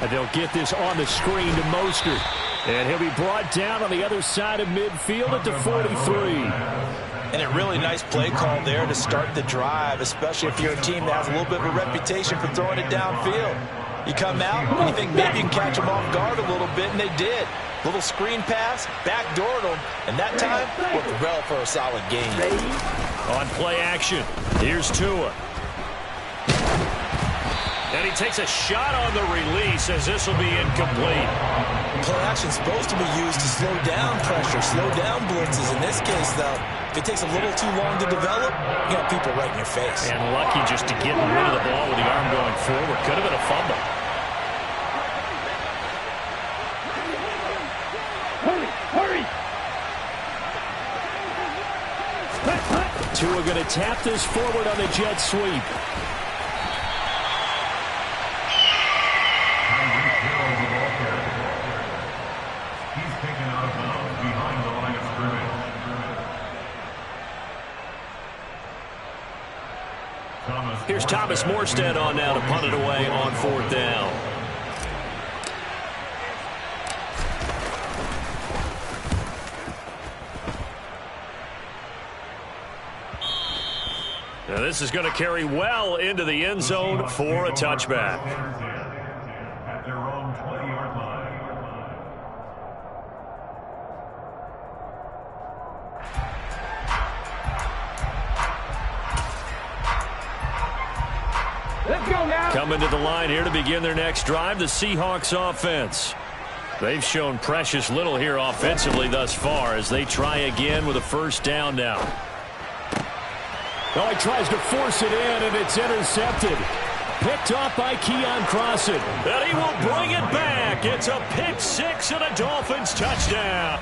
[SPEAKER 1] And they'll get this on the screen to Mostert. And he'll be brought down on the other side of midfield at the 43.
[SPEAKER 3] And a really nice play call there to start the drive, especially if you're a team that has a little bit of a reputation for throwing it downfield. You come out and you think maybe you can catch them off guard a little bit, and they did. Little screen pass, backdoored them, and that time worked well for a solid gain.
[SPEAKER 1] On play action, here's Tua. And he takes a shot on the release as this will be incomplete.
[SPEAKER 3] Play action is supposed to be used to slow down pressure, slow down blitzes. In this case, though, if it takes a little too long to develop, you got people right in your face.
[SPEAKER 1] And lucky just to get rid of the ball with the arm going forward. Could have been a fumble. Tua going to tap this forward on the jet sweep. Here's Thomas Morstead on now to punt it away on 4th down. Now this is going to carry well into the end zone for a touchback.
[SPEAKER 5] At their own 20-yard line.
[SPEAKER 4] Let's go now.
[SPEAKER 1] Coming to the line here to begin their next drive, the Seahawks offense. They've shown precious little here offensively thus far as they try again with a 1st down now. Oh, he tries to force it in, and it's intercepted. Picked off by Keon Crossan. And he will bring it back. It's a pick 6 and a Dolphins touchdown.